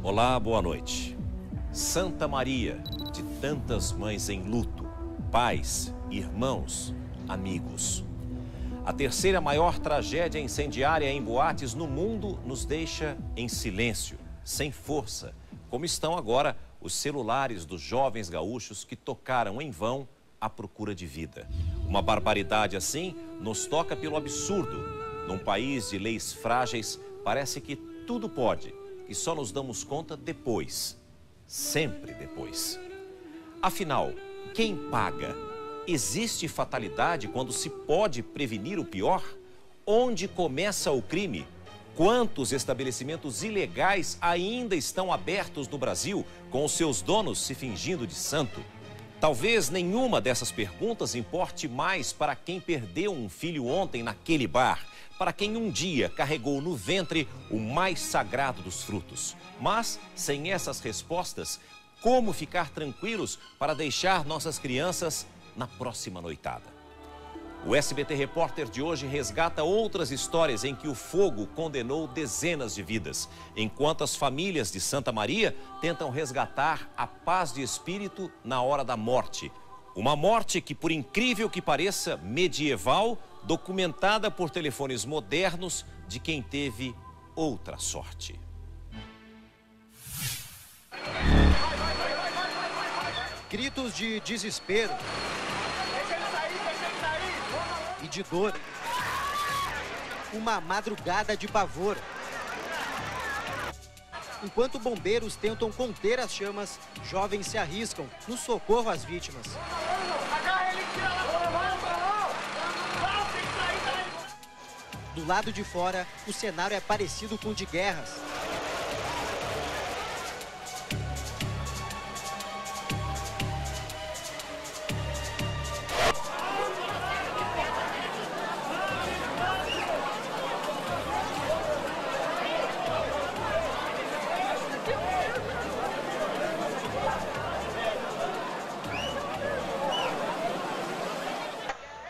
Olá, boa noite. Santa Maria, de tantas mães em luto, pais, irmãos, amigos. A terceira maior tragédia incendiária em boates no mundo nos deixa em silêncio, sem força, como estão agora os celulares dos jovens gaúchos que tocaram em vão à procura de vida. Uma barbaridade assim nos toca pelo absurdo. Num país de leis frágeis, parece que tudo pode, e só nos damos conta depois, sempre depois. Afinal, quem paga? Existe fatalidade quando se pode prevenir o pior? Onde começa o crime? Quantos estabelecimentos ilegais ainda estão abertos no Brasil, com os seus donos se fingindo de santo? Talvez nenhuma dessas perguntas importe mais para quem perdeu um filho ontem naquele bar, para quem um dia carregou no ventre o mais sagrado dos frutos. Mas, sem essas respostas, como ficar tranquilos para deixar nossas crianças na próxima noitada? O SBT Repórter de hoje resgata outras histórias em que o fogo condenou dezenas de vidas, enquanto as famílias de Santa Maria tentam resgatar a paz de espírito na hora da morte. Uma morte que, por incrível que pareça, medieval, documentada por telefones modernos de quem teve outra sorte. Gritos de desespero e de dor. Uma madrugada de pavor. Enquanto bombeiros tentam conter as chamas, jovens se arriscam no socorro às vítimas. Do lado de fora, o cenário é parecido com o de guerras.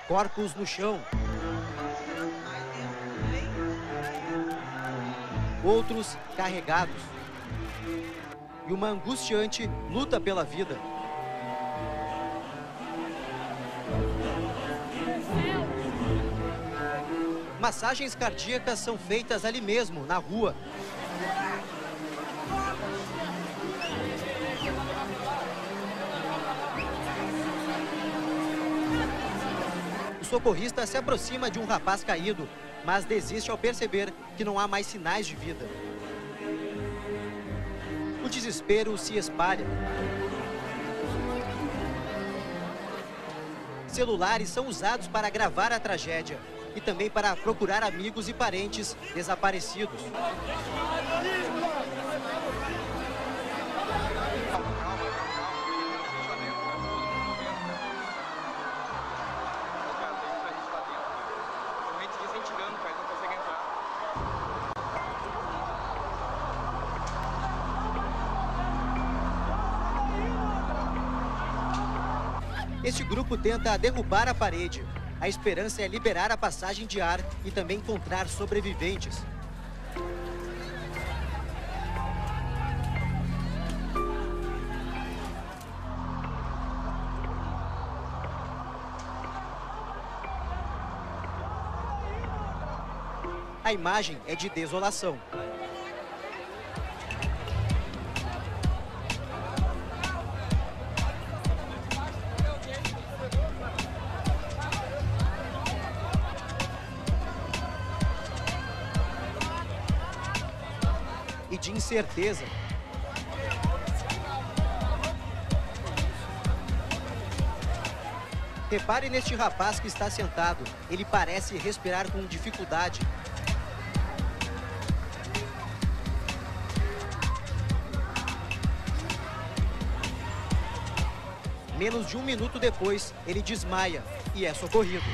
Corpos no chão. Outros carregados. E uma angustiante luta pela vida. Massagens cardíacas são feitas ali mesmo, na rua. O socorrista se aproxima de um rapaz caído, mas desiste ao perceber que não há mais sinais de vida. O desespero se espalha. Celulares são usados para gravar a tragédia e também para procurar amigos e parentes desaparecidos. Este grupo tenta derrubar a parede. A esperança é liberar a passagem de ar e também encontrar sobreviventes. A imagem é de desolação. E de incerteza. Repare neste rapaz que está sentado. Ele parece respirar com dificuldade. Menos de um minuto depois, ele desmaia e é socorrido.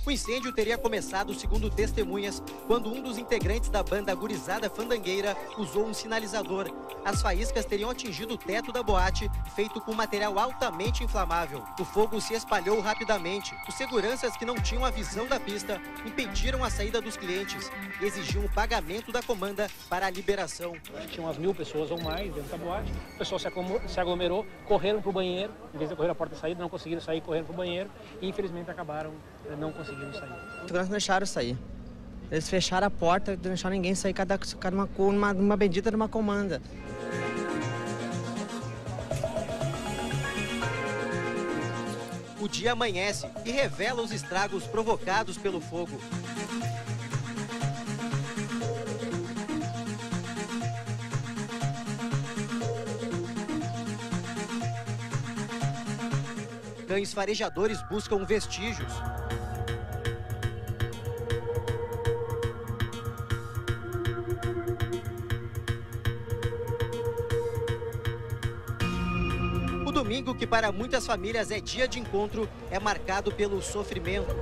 O incêndio teria começado, segundo testemunhas, quando um dos integrantes da banda Gurizada Fandangueira usou um sinalizador. As faíscas teriam atingido o teto da boate, feito com material altamente inflamável. O fogo se espalhou rapidamente. Os seguranças, que não tinham a visão da pista, impediram a saída dos clientes e exigiam o pagamento da comanda para a liberação. Tinha umas 1000 pessoas ou mais dentro da boate. O pessoal se aglomerou, correram para o banheiro. Em vez de correr a porta de saída, não conseguiram sair, correram para o banheiro e infelizmente acabaram não conseguindo sair. Os seguranças não deixaram sair. Eles fecharam a porta, não deixaram ninguém sair, cada uma bendita de uma comanda. O dia amanhece e revela os estragos provocados pelo fogo. Cães farejadores buscam vestígios. O domingo, que para muitas famílias é dia de encontro, é marcado pelo sofrimento.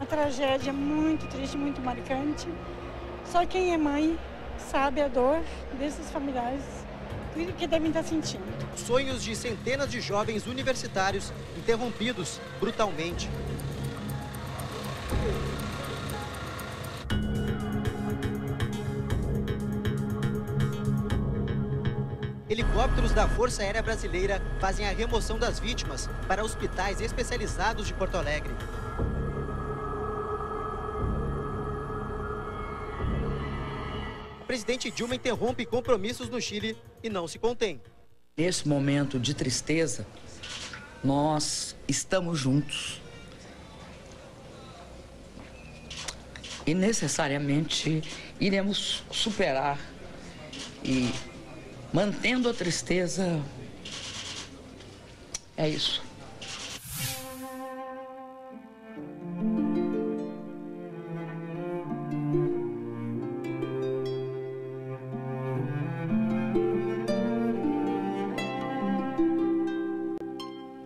A tragédia é muito triste, muito marcante. Só quem é mãe sabe a dor desses familiares, tudo que devem estar sentindo. Sonhos de centenas de jovens universitários interrompidos brutalmente. Helicópteros da Força Aérea Brasileira fazem a remoção das vítimas para hospitais especializados de Porto Alegre. O presidente Dilma interrompe compromissos no Chile e não se contém. Nesse momento de tristeza, nós estamos juntos. E necessariamente iremos superar. E mantendo a tristeza, é isso.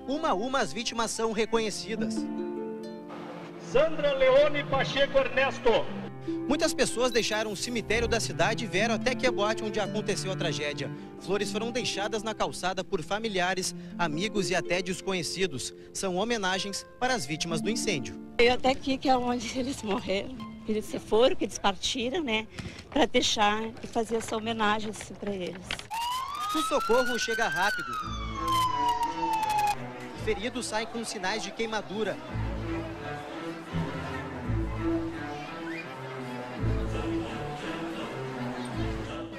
Uma a uma, as vítimas são reconhecidas. Sandra Leone Pacheco Ernesto. Muitas pessoas deixaram o cemitério da cidade e vieram até que a boate onde aconteceu a tragédia. Flores foram deixadas na calçada por familiares, amigos e até desconhecidos. São homenagens para as vítimas do incêndio. Eu até aqui, que é onde eles morreram, que eles se foram, que eles partiram, né? Para deixar e fazer essa homenagem para eles. O socorro chega rápido. Feridos saem com sinais de queimadura.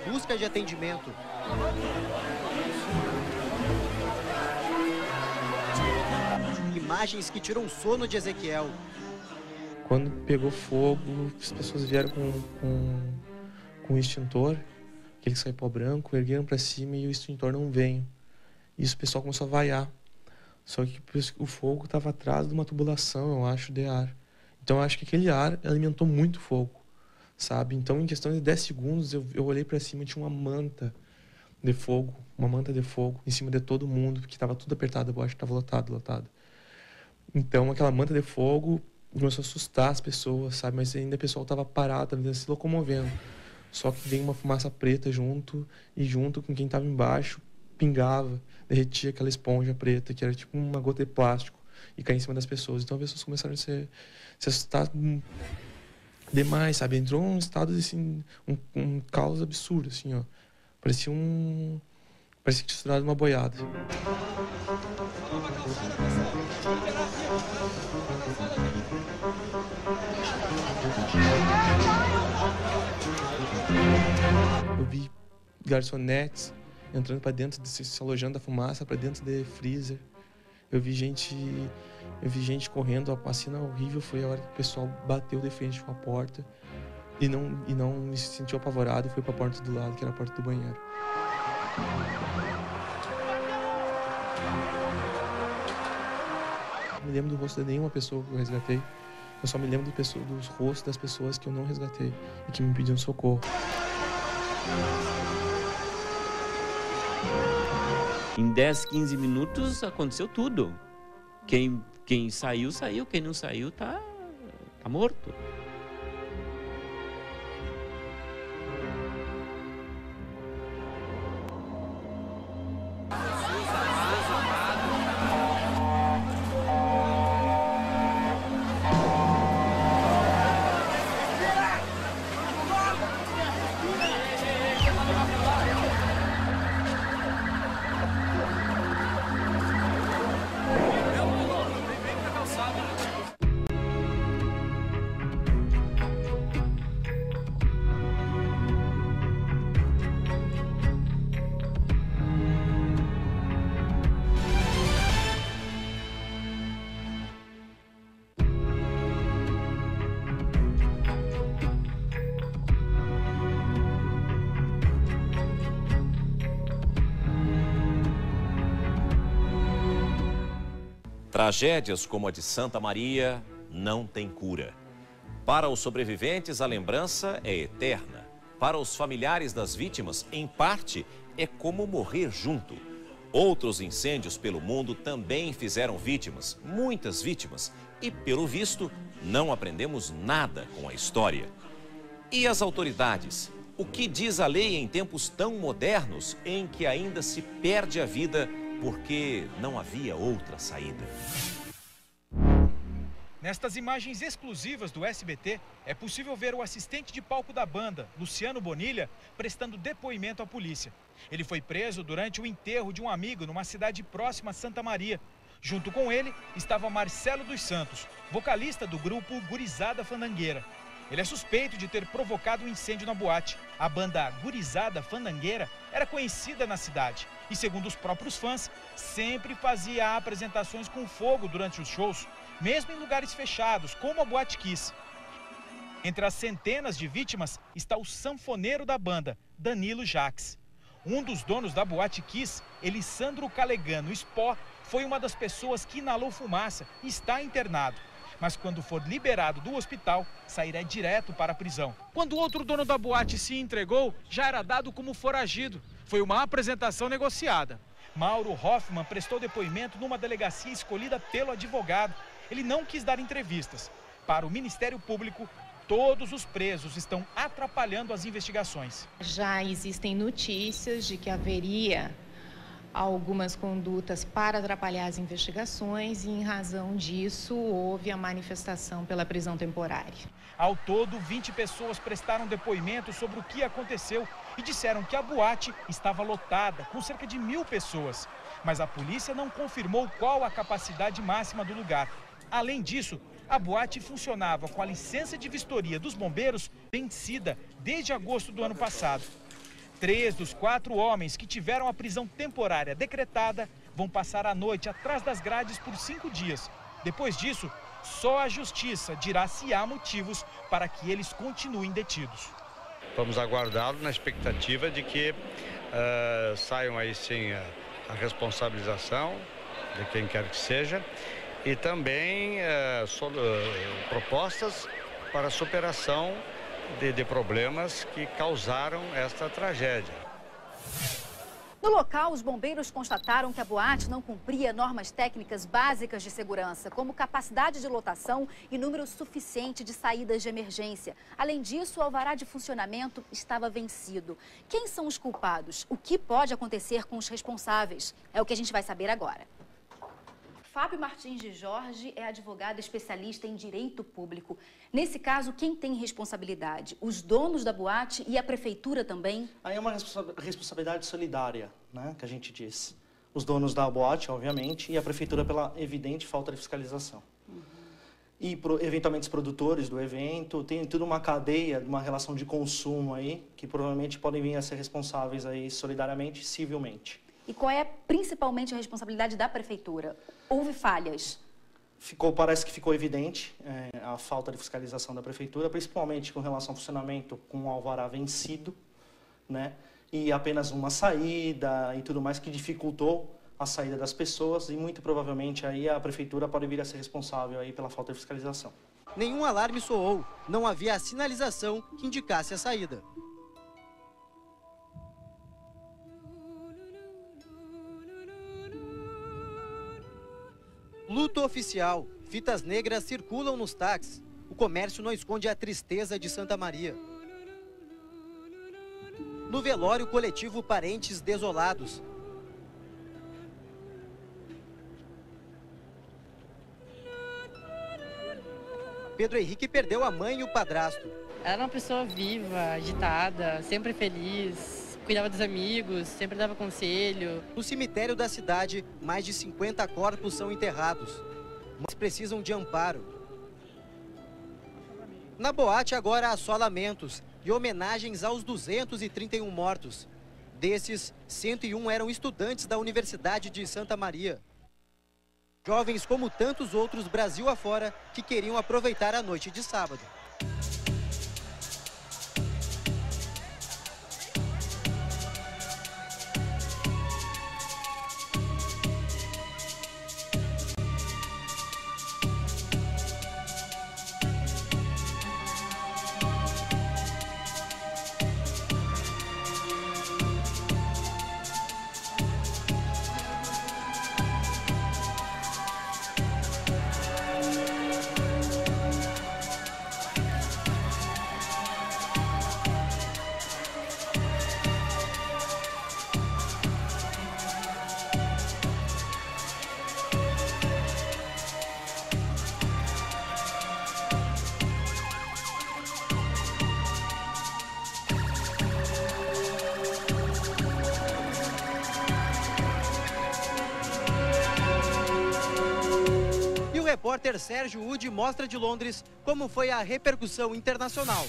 Busca de atendimento. Imagens que tiram o sono de Ezequiel. Quando pegou fogo, as pessoas vieram com um extintor, aquele que sai pó branco, ergueram para cima e o extintor não veio. Isso o pessoal começou a vaiar. Só que o fogo estava atrás de uma tubulação, eu acho, de ar. Então eu acho que aquele ar alimentou muito o fogo, sabe? Então em questão de 10 segundos eu olhei para cima e tinha uma manta de fogo em cima de todo mundo, porque estava tudo apertado, eu acho que estava lotado. Então aquela manta de fogo começou a assustar as pessoas, sabe? Mas ainda o pessoal estava parado, estava se locomovendo. Só que veio uma fumaça preta junto, e junto com quem estava embaixo, pingava, derretia aquela esponja preta, que era tipo uma gota de plástico, e caía em cima das pessoas. Então as pessoas começaram a se assustar demais, sabe? Entrou num estado assim, um caos absurdo, assim, ó. Parecia que tinha estourado uma boiada. Eu vi garçonetes entrando para dentro, se alojando da fumaça para dentro de freezer. Eu vi gente correndo. A cena horrível foi a hora que o pessoal bateu de frente com a porta e não se sentiu apavorado e foi para a porta do lado, que era a porta do banheiro. Não me lembro do rosto de nenhuma pessoa que eu resgatei. Eu só me lembro dos rostos das pessoas que eu não resgatei e que me pediam socorro. Em 10, 15 minutos aconteceu tudo. Quem saiu, saiu. Quem não saiu, tá morto. Tragédias como a de Santa Maria não têm cura. Para os sobreviventes, a lembrança é eterna. Para os familiares das vítimas, em parte, é como morrer junto. Outros incêndios pelo mundo também fizeram vítimas, muitas vítimas. E, pelo visto, não aprendemos nada com a história. E as autoridades? O que diz a lei em tempos tão modernos em que ainda se perde a vida porque não havia outra saída? Nestas imagens exclusivas do SBT, é possível ver o assistente de palco da banda, Luciano Bonilha, prestando depoimento à polícia. Ele foi preso durante o enterro de um amigo numa cidade próxima a Santa Maria. Junto com ele estava Marcelo dos Santos, vocalista do grupo Gurizada Fandangueira. Ele é suspeito de ter provocado um incêndio na boate. A banda Gurizada Fandangueira era conhecida na cidade e, segundo os próprios fãs, sempre fazia apresentações com fogo durante os shows, mesmo em lugares fechados, como a Boate Kiss. Entre as centenas de vítimas está o sanfoneiro da banda, Danilo Jacques. Um dos donos da Boate Kiss, Elisandro Calegano Spó, foi uma das pessoas que inalou fumaça e está internado. Mas quando for liberado do hospital, sairá direto para a prisão. Quando o outro dono da boate se entregou, já era dado como foragido. Foi uma apresentação negociada. Mauro Hoffman prestou depoimento numa delegacia escolhida pelo advogado. Ele não quis dar entrevistas. Para o Ministério Público, todos os presos estão atrapalhando as investigações. Já existem notícias de que haveria algumas condutas para atrapalhar as investigações e, em razão disso, houve a manifestação pela prisão temporária. Ao todo, 20 pessoas prestaram depoimento sobre o que aconteceu e disseram que a boate estava lotada, com cerca de 1000 pessoas. Mas a polícia não confirmou qual a capacidade máxima do lugar. Além disso, a boate funcionava com a licença de vistoria dos bombeiros vencida desde agosto do ano passado. 3 dos 4 homens que tiveram a prisão temporária decretada vão passar a noite atrás das grades por 5 dias. Depois disso, só a justiça dirá se há motivos para que eles continuem detidos. Vamos aguardá-lo na expectativa de que saiam aí sim a responsabilização de quem quer que seja e também propostas para a superação de problemas que causaram esta tragédia. No local, os bombeiros constataram que a boate não cumpria normas técnicas básicas de segurança, como capacidade de lotação e número suficiente de saídas de emergência. Além disso, o alvará de funcionamento estava vencido. Quem são os culpados? O que pode acontecer com os responsáveis? É o que a gente vai saber agora. Fábio Martins de Jorge é advogado especialista em direito público. Nesse caso, quem tem responsabilidade? Os donos da boate e a prefeitura também? Aí é uma responsabilidade solidária, né, que a gente diz. Os donos da boate, obviamente, e a prefeitura pela evidente falta de fiscalização. E, eventualmente, os produtores do evento, tem tudo uma cadeia, uma relação de consumo aí, que provavelmente podem vir a ser responsáveis aí solidariamente, civilmente. E qual é principalmente a responsabilidade da prefeitura? Houve falhas? Parece que ficou evidente a falta de fiscalização da prefeitura, principalmente com relação ao funcionamento com o alvará vencido, né? E apenas uma saída e tudo mais que dificultou a saída das pessoas e muito provavelmente aí a prefeitura pode vir a ser responsável aí pela falta de fiscalização. Nenhum alarme soou, não havia a sinalização que indicasse a saída. Luto oficial. Fitas negras circulam nos táxis. O comércio não esconde a tristeza de Santa Maria. No velório coletivo, parentes desolados. Pedro Henrique perdeu a mãe e o padrasto. Ela era uma pessoa viva, agitada, sempre feliz, cuidava dos amigos, sempre dava conselho. No cemitério da cidade, mais de 50 corpos são enterrados, mas precisam de amparo. Na boate agora há só lamentos e homenagens aos 231 mortos. Desses, 101 eram estudantes da Universidade de Santa Maria. Jovens como tantos outros Brasil afora que queriam aproveitar a noite de sábado. O repórter Sérgio Ude mostra de Londres como foi a repercussão internacional.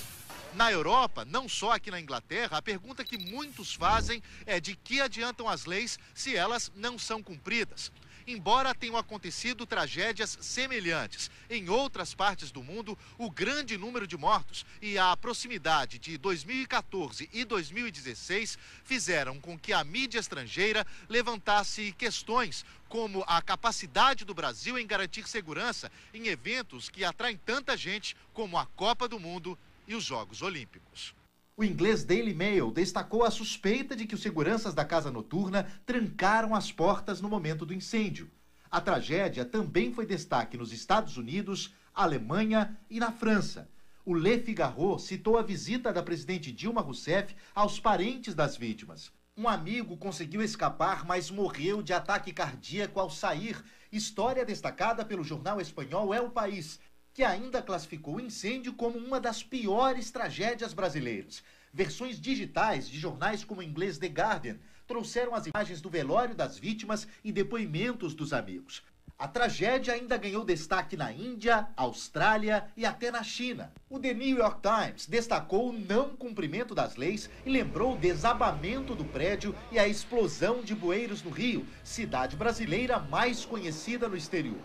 Na Europa, não só aqui na Inglaterra, a pergunta que muitos fazem é de que adiantam as leis se elas não são cumpridas. Embora tenham acontecido tragédias semelhantes em outras partes do mundo, o grande número de mortos e a proximidade de 2014 e 2016 fizeram com que a mídia estrangeira levantasse questões como a capacidade do Brasil em garantir segurança em eventos que atraem tanta gente como a Copa do Mundo e os Jogos Olímpicos. O inglês Daily Mail destacou a suspeita de que os seguranças da casa noturna trancaram as portas no momento do incêndio. A tragédia também foi destaque nos Estados Unidos, Alemanha e na França. O Le Figaro citou a visita da presidente Dilma Rousseff aos parentes das vítimas. Um amigo conseguiu escapar, mas morreu de ataque cardíaco ao sair. História destacada pelo jornal espanhol El País, que ainda classificou o incêndio como uma das piores tragédias brasileiras. Versões digitais de jornais como o inglês The Guardian trouxeram as imagens do velório das vítimas e depoimentos dos amigos. A tragédia ainda ganhou destaque na Índia, Austrália e até na China. O The New York Times destacou o não cumprimento das leis e lembrou o desabamento do prédio e a explosão de bueiros no Rio, cidade brasileira mais conhecida no exterior.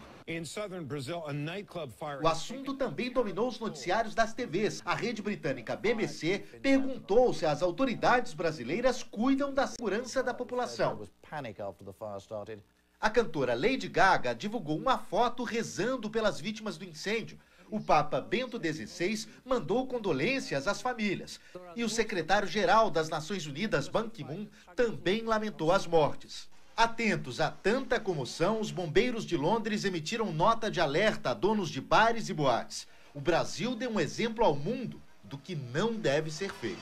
O assunto também dominou os noticiários das TVs. A rede britânica BBC perguntou se as autoridades brasileiras cuidam da segurança da população. A cantora Lady Gaga divulgou uma foto rezando pelas vítimas do incêndio. O Papa Bento XVI mandou condolências às famílias. E o secretário-geral das Nações Unidas, Ban Ki-moon, também lamentou as mortes. Atentos a tanta comoção, os bombeiros de Londres emitiram nota de alerta a donos de bares e boates. O Brasil deu um exemplo ao mundo do que não deve ser feito.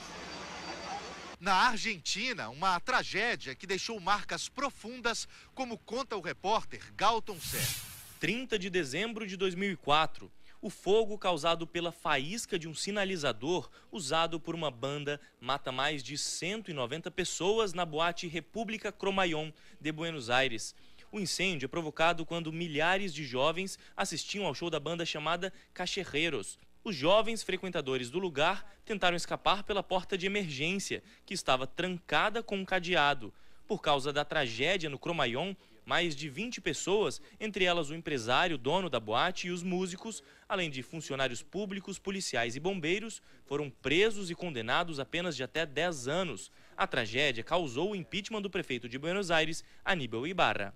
Na Argentina, uma tragédia que deixou marcas profundas, como conta o repórter Galton Serra. 30 de dezembro de 2004. O fogo causado pela faísca de um sinalizador usado por uma banda mata mais de 190 pessoas na boate República Cromañón de Buenos Aires. O incêndio é provocado quando milhares de jovens assistiam ao show da banda chamada Cachorreros. Os jovens frequentadores do lugar tentaram escapar pela porta de emergência, que estava trancada com um cadeado. Por causa da tragédia no Cromañón, mais de 20 pessoas, entre elas o empresário, dono da boate e os músicos, além de funcionários públicos, policiais e bombeiros, foram presos e condenados a penas de até 10 anos. A tragédia causou o impeachment do prefeito de Buenos Aires, Aníbal Ibarra.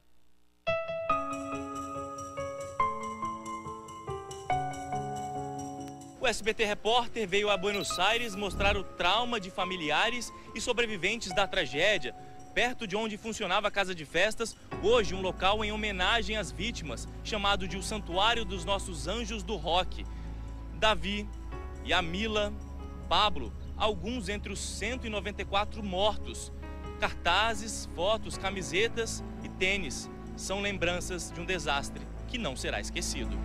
O SBT Repórter veio a Buenos Aires mostrar o trauma de familiares e sobreviventes da tragédia. perto de onde funcionava a casa de festas, hoje um local em homenagem às vítimas, chamado de o Santuário dos Nossos Anjos do Rock. Davi, Yamila, Pablo, alguns entre os 194 mortos. Cartazes, fotos, camisetas e tênis são lembranças de um desastre que não será esquecido.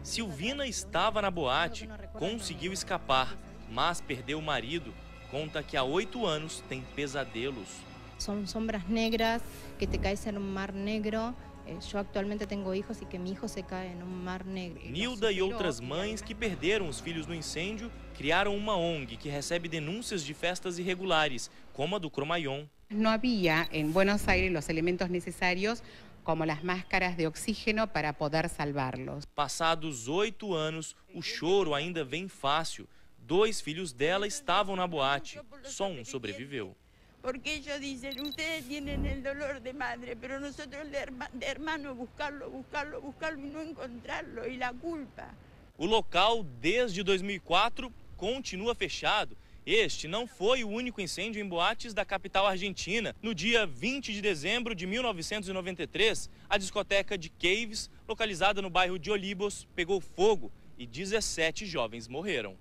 Silvina estava na boate, conseguiu escapar, mas perdeu o marido. Conta que há 8 anos tem pesadelos. São sombras negras que te caes en un mar negro. Eu atualmente tenho filhos e que meu filho se cai em um mar negro. Nilda e outras mães que perderam os filhos no incêndio criaram uma ONG que recebe denúncias de festas irregulares, como a do Cromañón. Não havia em Buenos Aires os elementos necessários, como as máscaras de oxígeno, para poder salvá-los. Passados 8 anos, o choro ainda vem fácil. 2 filhos dela estavam na boate, só um sobreviveu. Porque ellos dicen, ustedes tienen el dolor de madre, pero nosotros de hermano buscarlo y no encontrarlo, y la culpa. O local, desde 2004, continua fechado. Este não foi o único incêndio em boates da capital argentina. No dia 20 de dezembro de 1993, a discoteca de Caves, localizada no bairro de Olivos, pegou fogo e 17 jovens morreram.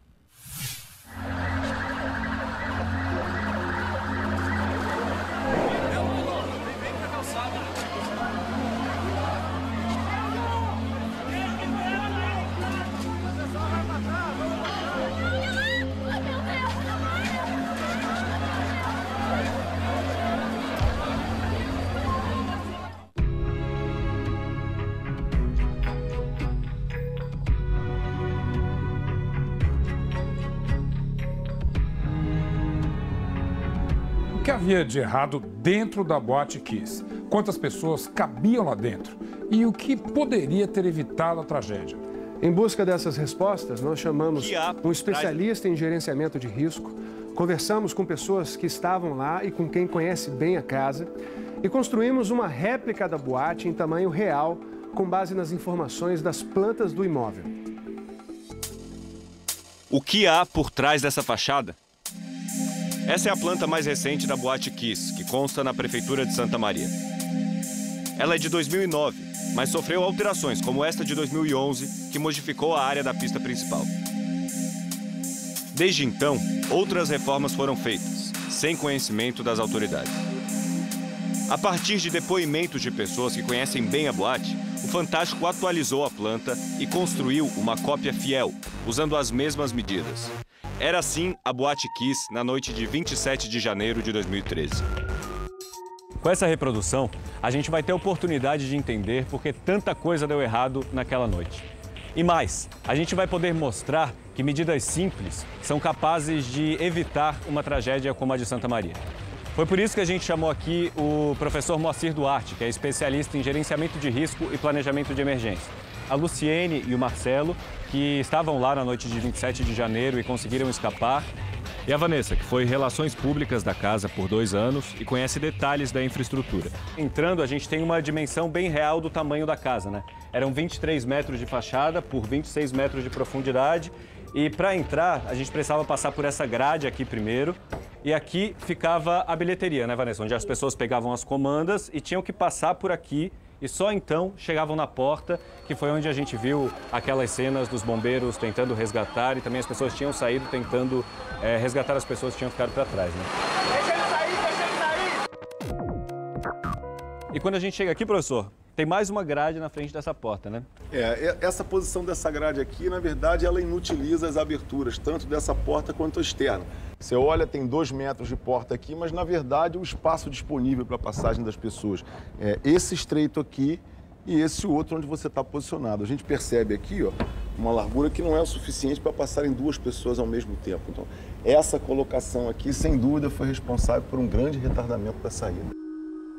O que havia de errado dentro da Boate Kiss? Quantas pessoas cabiam lá dentro? E o que poderia ter evitado a tragédia? Em busca dessas respostas, nós chamamos um especialista em gerenciamento de risco, conversamos com pessoas que estavam lá e com quem conhece bem a casa e construímos uma réplica da boate em tamanho real, com base nas informações das plantas do imóvel. O que há por trás dessa fachada? Essa é a planta mais recente da Boate Kiss, que consta na Prefeitura de Santa Maria. Ela é de 2009, mas sofreu alterações, como esta de 2011, que modificou a área da pista principal. Desde então, outras reformas foram feitas, sem conhecimento das autoridades. A partir de depoimentos de pessoas que conhecem bem a boate, o Fantástico atualizou a planta e construiu uma cópia fiel, usando as mesmas medidas. Era assim a Boate Kiss na noite de 27 de janeiro de 2013. Com essa reprodução, a gente vai ter a oportunidade de entender por que tanta coisa deu errado naquela noite. E mais, a gente vai poder mostrar que medidas simples são capazes de evitar uma tragédia como a de Santa Maria. Foi por isso que a gente chamou aqui o professor Moacir Duarte, que é especialista em gerenciamento de risco e planejamento de emergência. A Luciene e o Marcelo, que estavam lá na noite de 27 de janeiro e conseguiram escapar. E a Vanessa, que foi Relações Públicas da casa por 2 anos e conhece detalhes da infraestrutura. Entrando, a gente tem uma dimensão bem real do tamanho da casa, né? Eram 23 metros de fachada por 26 metros de profundidade. E para entrar, a gente precisava passar por essa grade aqui primeiro. E aqui ficava a bilheteria, né, Vanessa? Onde as pessoas pegavam as comandas e tinham que passar por aqui. E só então chegavam na porta, que foi onde a gente viu aquelas cenas dos bombeiros tentando resgatar e também as pessoas tinham saído tentando resgatar as pessoas que tinham ficado para trás, né? Deixa ele sair! E quando a gente chega aqui, professor, tem mais uma grade na frente dessa porta, né? Essa posição dessa grade aqui, na verdade, ela inutiliza as aberturas, tanto dessa porta quanto externa. Você olha, tem 2 metros de porta aqui, mas, na verdade, o espaço disponível para a passagem das pessoas é esse estreito aqui e esse outro onde você está posicionado. A gente percebe aqui, ó, uma largura que não é o suficiente para passarem 2 pessoas ao mesmo tempo. Então, essa colocação aqui, sem dúvida, foi responsável por um grande retardamento da saída.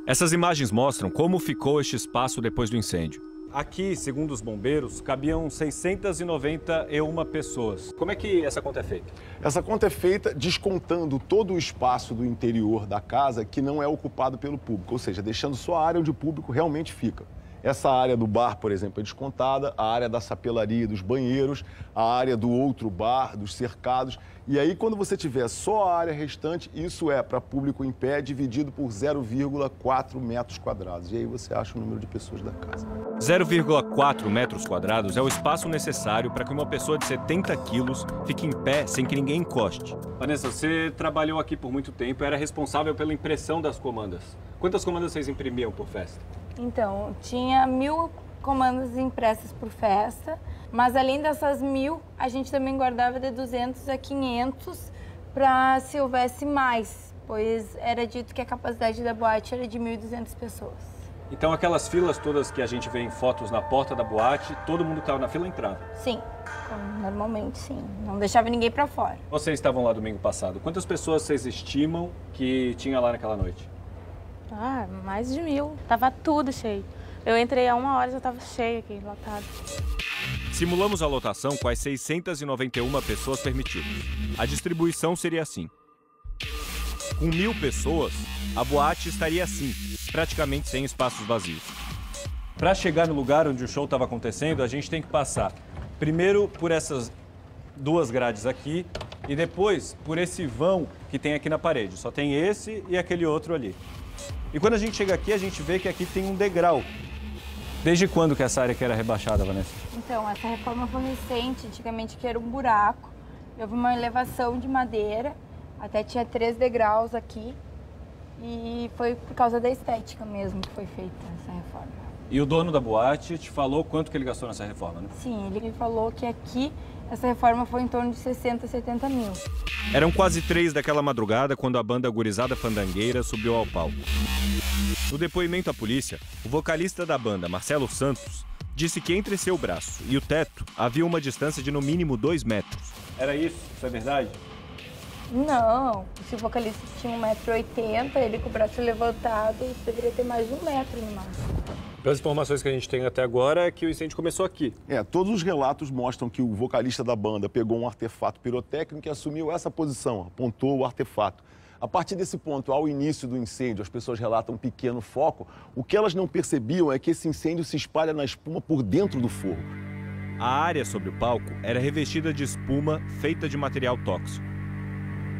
Essas imagens mostram como ficou este espaço depois do incêndio. Aqui, segundo os bombeiros, cabiam 691 pessoas. Como é que essa conta é feita? Essa conta é feita descontando todo o espaço do interior da casa que não é ocupado pelo público, ou seja, deixando só a área onde o público realmente fica. Essa área do bar, por exemplo, é descontada, a área da sapelaria, dos banheiros, a área do outro bar, dos cercados. E aí, quando você tiver só a área restante, isso é para público em pé, dividido por 0,4 metros quadrados. E aí você acha o número de pessoas da casa. 0,4 metros quadrados é o espaço necessário para que uma pessoa de 70 quilos fique em pé sem que ninguém encoste. Vanessa, você trabalhou aqui por muito tempo e era responsável pela impressão das comandas. Quantas comandas vocês imprimiam por festa? Então, tinha 1000 comandas impressas por festa, mas além dessas 1000, a gente também guardava de 200 a 500 para se houvesse mais, pois era dito que a capacidade da boate era de 1.200 pessoas. Então aquelas filas todas que a gente vê em fotos na porta da boate, todo mundo que estava na fila entrava? Sim, normalmente sim, não deixava ninguém para fora. Vocês estavam lá domingo passado, quantas pessoas vocês estimam que tinha lá naquela noite? Ah, mais de 1000. Tava tudo cheio. Eu entrei há 1 hora e já tava cheio aqui, lotado. Simulamos a lotação com as 691 pessoas permitidas. A distribuição seria assim. Com 1000 pessoas, a boate estaria assim, praticamente sem espaços vazios. Para chegar no lugar onde o show estava acontecendo, a gente tem que passar primeiro por essas 2 grades aqui e depois por esse vão que tem aqui na parede. Só tem esse e aquele outro ali. E quando a gente chega aqui, a gente vê que aqui tem um degrau. Desde quando que essa área aqui era rebaixada, Vanessa? Então, essa reforma foi recente, antigamente que era um buraco. Houve uma elevação de madeira, até tinha 3 degraus aqui. E foi por causa da estética mesmo que foi feita essa reforma. E o dono da boate te falou quanto que ele gastou nessa reforma, né? Sim, ele falou que aqui essa reforma foi em torno de 60, 70 mil. Eram quase 3 daquela madrugada quando a banda Gurizada Fandangueira subiu ao palco. No depoimento à polícia, o vocalista da banda, Marcelo Santos, disse que entre seu braço e o teto havia uma distância de no mínimo 2 metros. Era isso? Isso é verdade? Não, se o vocalista tinha 1,80 m, ele com o braço levantado, deveria ter mais de 1 metro no máximo. Pelas informações que a gente tem até agora, é que o incêndio começou aqui. Todos os relatos mostram que o vocalista da banda pegou um artefato pirotécnico e assumiu essa posição, apontou o artefato. A partir desse ponto, ao início do incêndio, as pessoas relatam um pequeno foco. O que elas não percebiam é que esse incêndio se espalha na espuma por dentro do fogo. A área sobre o palco era revestida de espuma feita de material tóxico.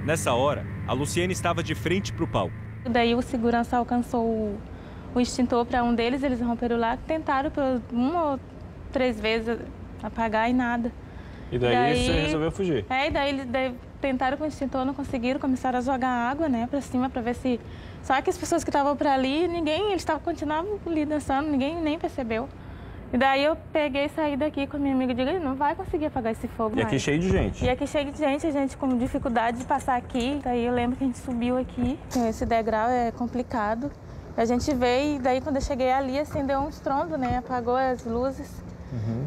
Nessa hora, a Luciene estava de frente para o palco. Daí o segurança alcançou o extintor para um deles, eles romperam lá, tentaram por 1 ou 3 vezes apagar e nada. E daí você resolveu fugir? E daí eles tentaram com o extintor, não conseguiram, começaram a jogar água, né, para cima para ver se... Só que as pessoas que estavam por ali, eles continuavam ali dançando, ninguém nem percebeu. E daí eu peguei e saí daqui com a minha amiga e digo, não vai conseguir apagar esse fogo mais. E aqui cheio de gente? E aqui cheio de gente, a gente com dificuldade de passar aqui. Daí eu lembro que a gente subiu aqui, esse degrau é complicado. A gente veio e daí quando eu cheguei ali acendeu um estrondo, né, apagou as luzes.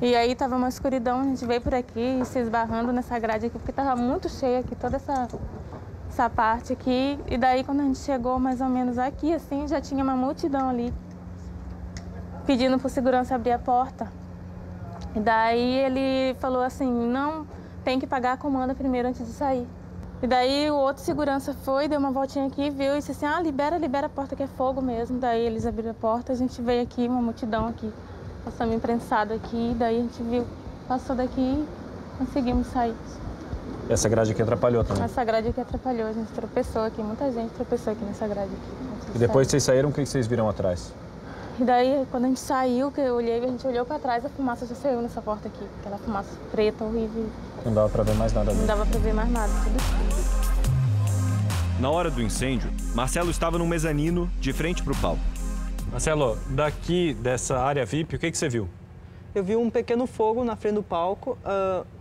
E aí tava uma escuridão, a gente veio por aqui se esbarrando nessa grade aqui, porque tava muito cheia aqui, toda essa parte aqui. E daí quando a gente chegou mais ou menos aqui, assim, já tinha uma multidão ali, pedindo pro segurança abrir a porta. E daí ele falou assim, não, tem que pagar a comanda primeiro antes de sair. E daí o outro segurança foi, deu uma voltinha aqui, viu e disse assim, libera a porta que é fogo mesmo. Daí eles abriram a porta, a gente veio aqui, uma multidão aqui, passamos imprensado aqui, daí a gente viu, passou daqui e conseguimos sair. Essa grade aqui atrapalhou também? Essa grade aqui atrapalhou, a gente tropeçou aqui, muita gente tropeçou aqui nessa grade aqui. E depois vocês saíram, o que vocês viram atrás? E daí, quando a gente saiu, que eu olhei, a gente olhou para trás, a fumaça já saiu nessa porta aqui. Aquela fumaça preta, horrível. Não dava para ver mais nada. Não dava para ver mais nada, tudo escuro. Na hora do incêndio, Marcelo estava no mezanino, de frente para o palco. Marcelo, daqui dessa área VIP, o que você viu? Eu vi um pequeno fogo na frente do palco,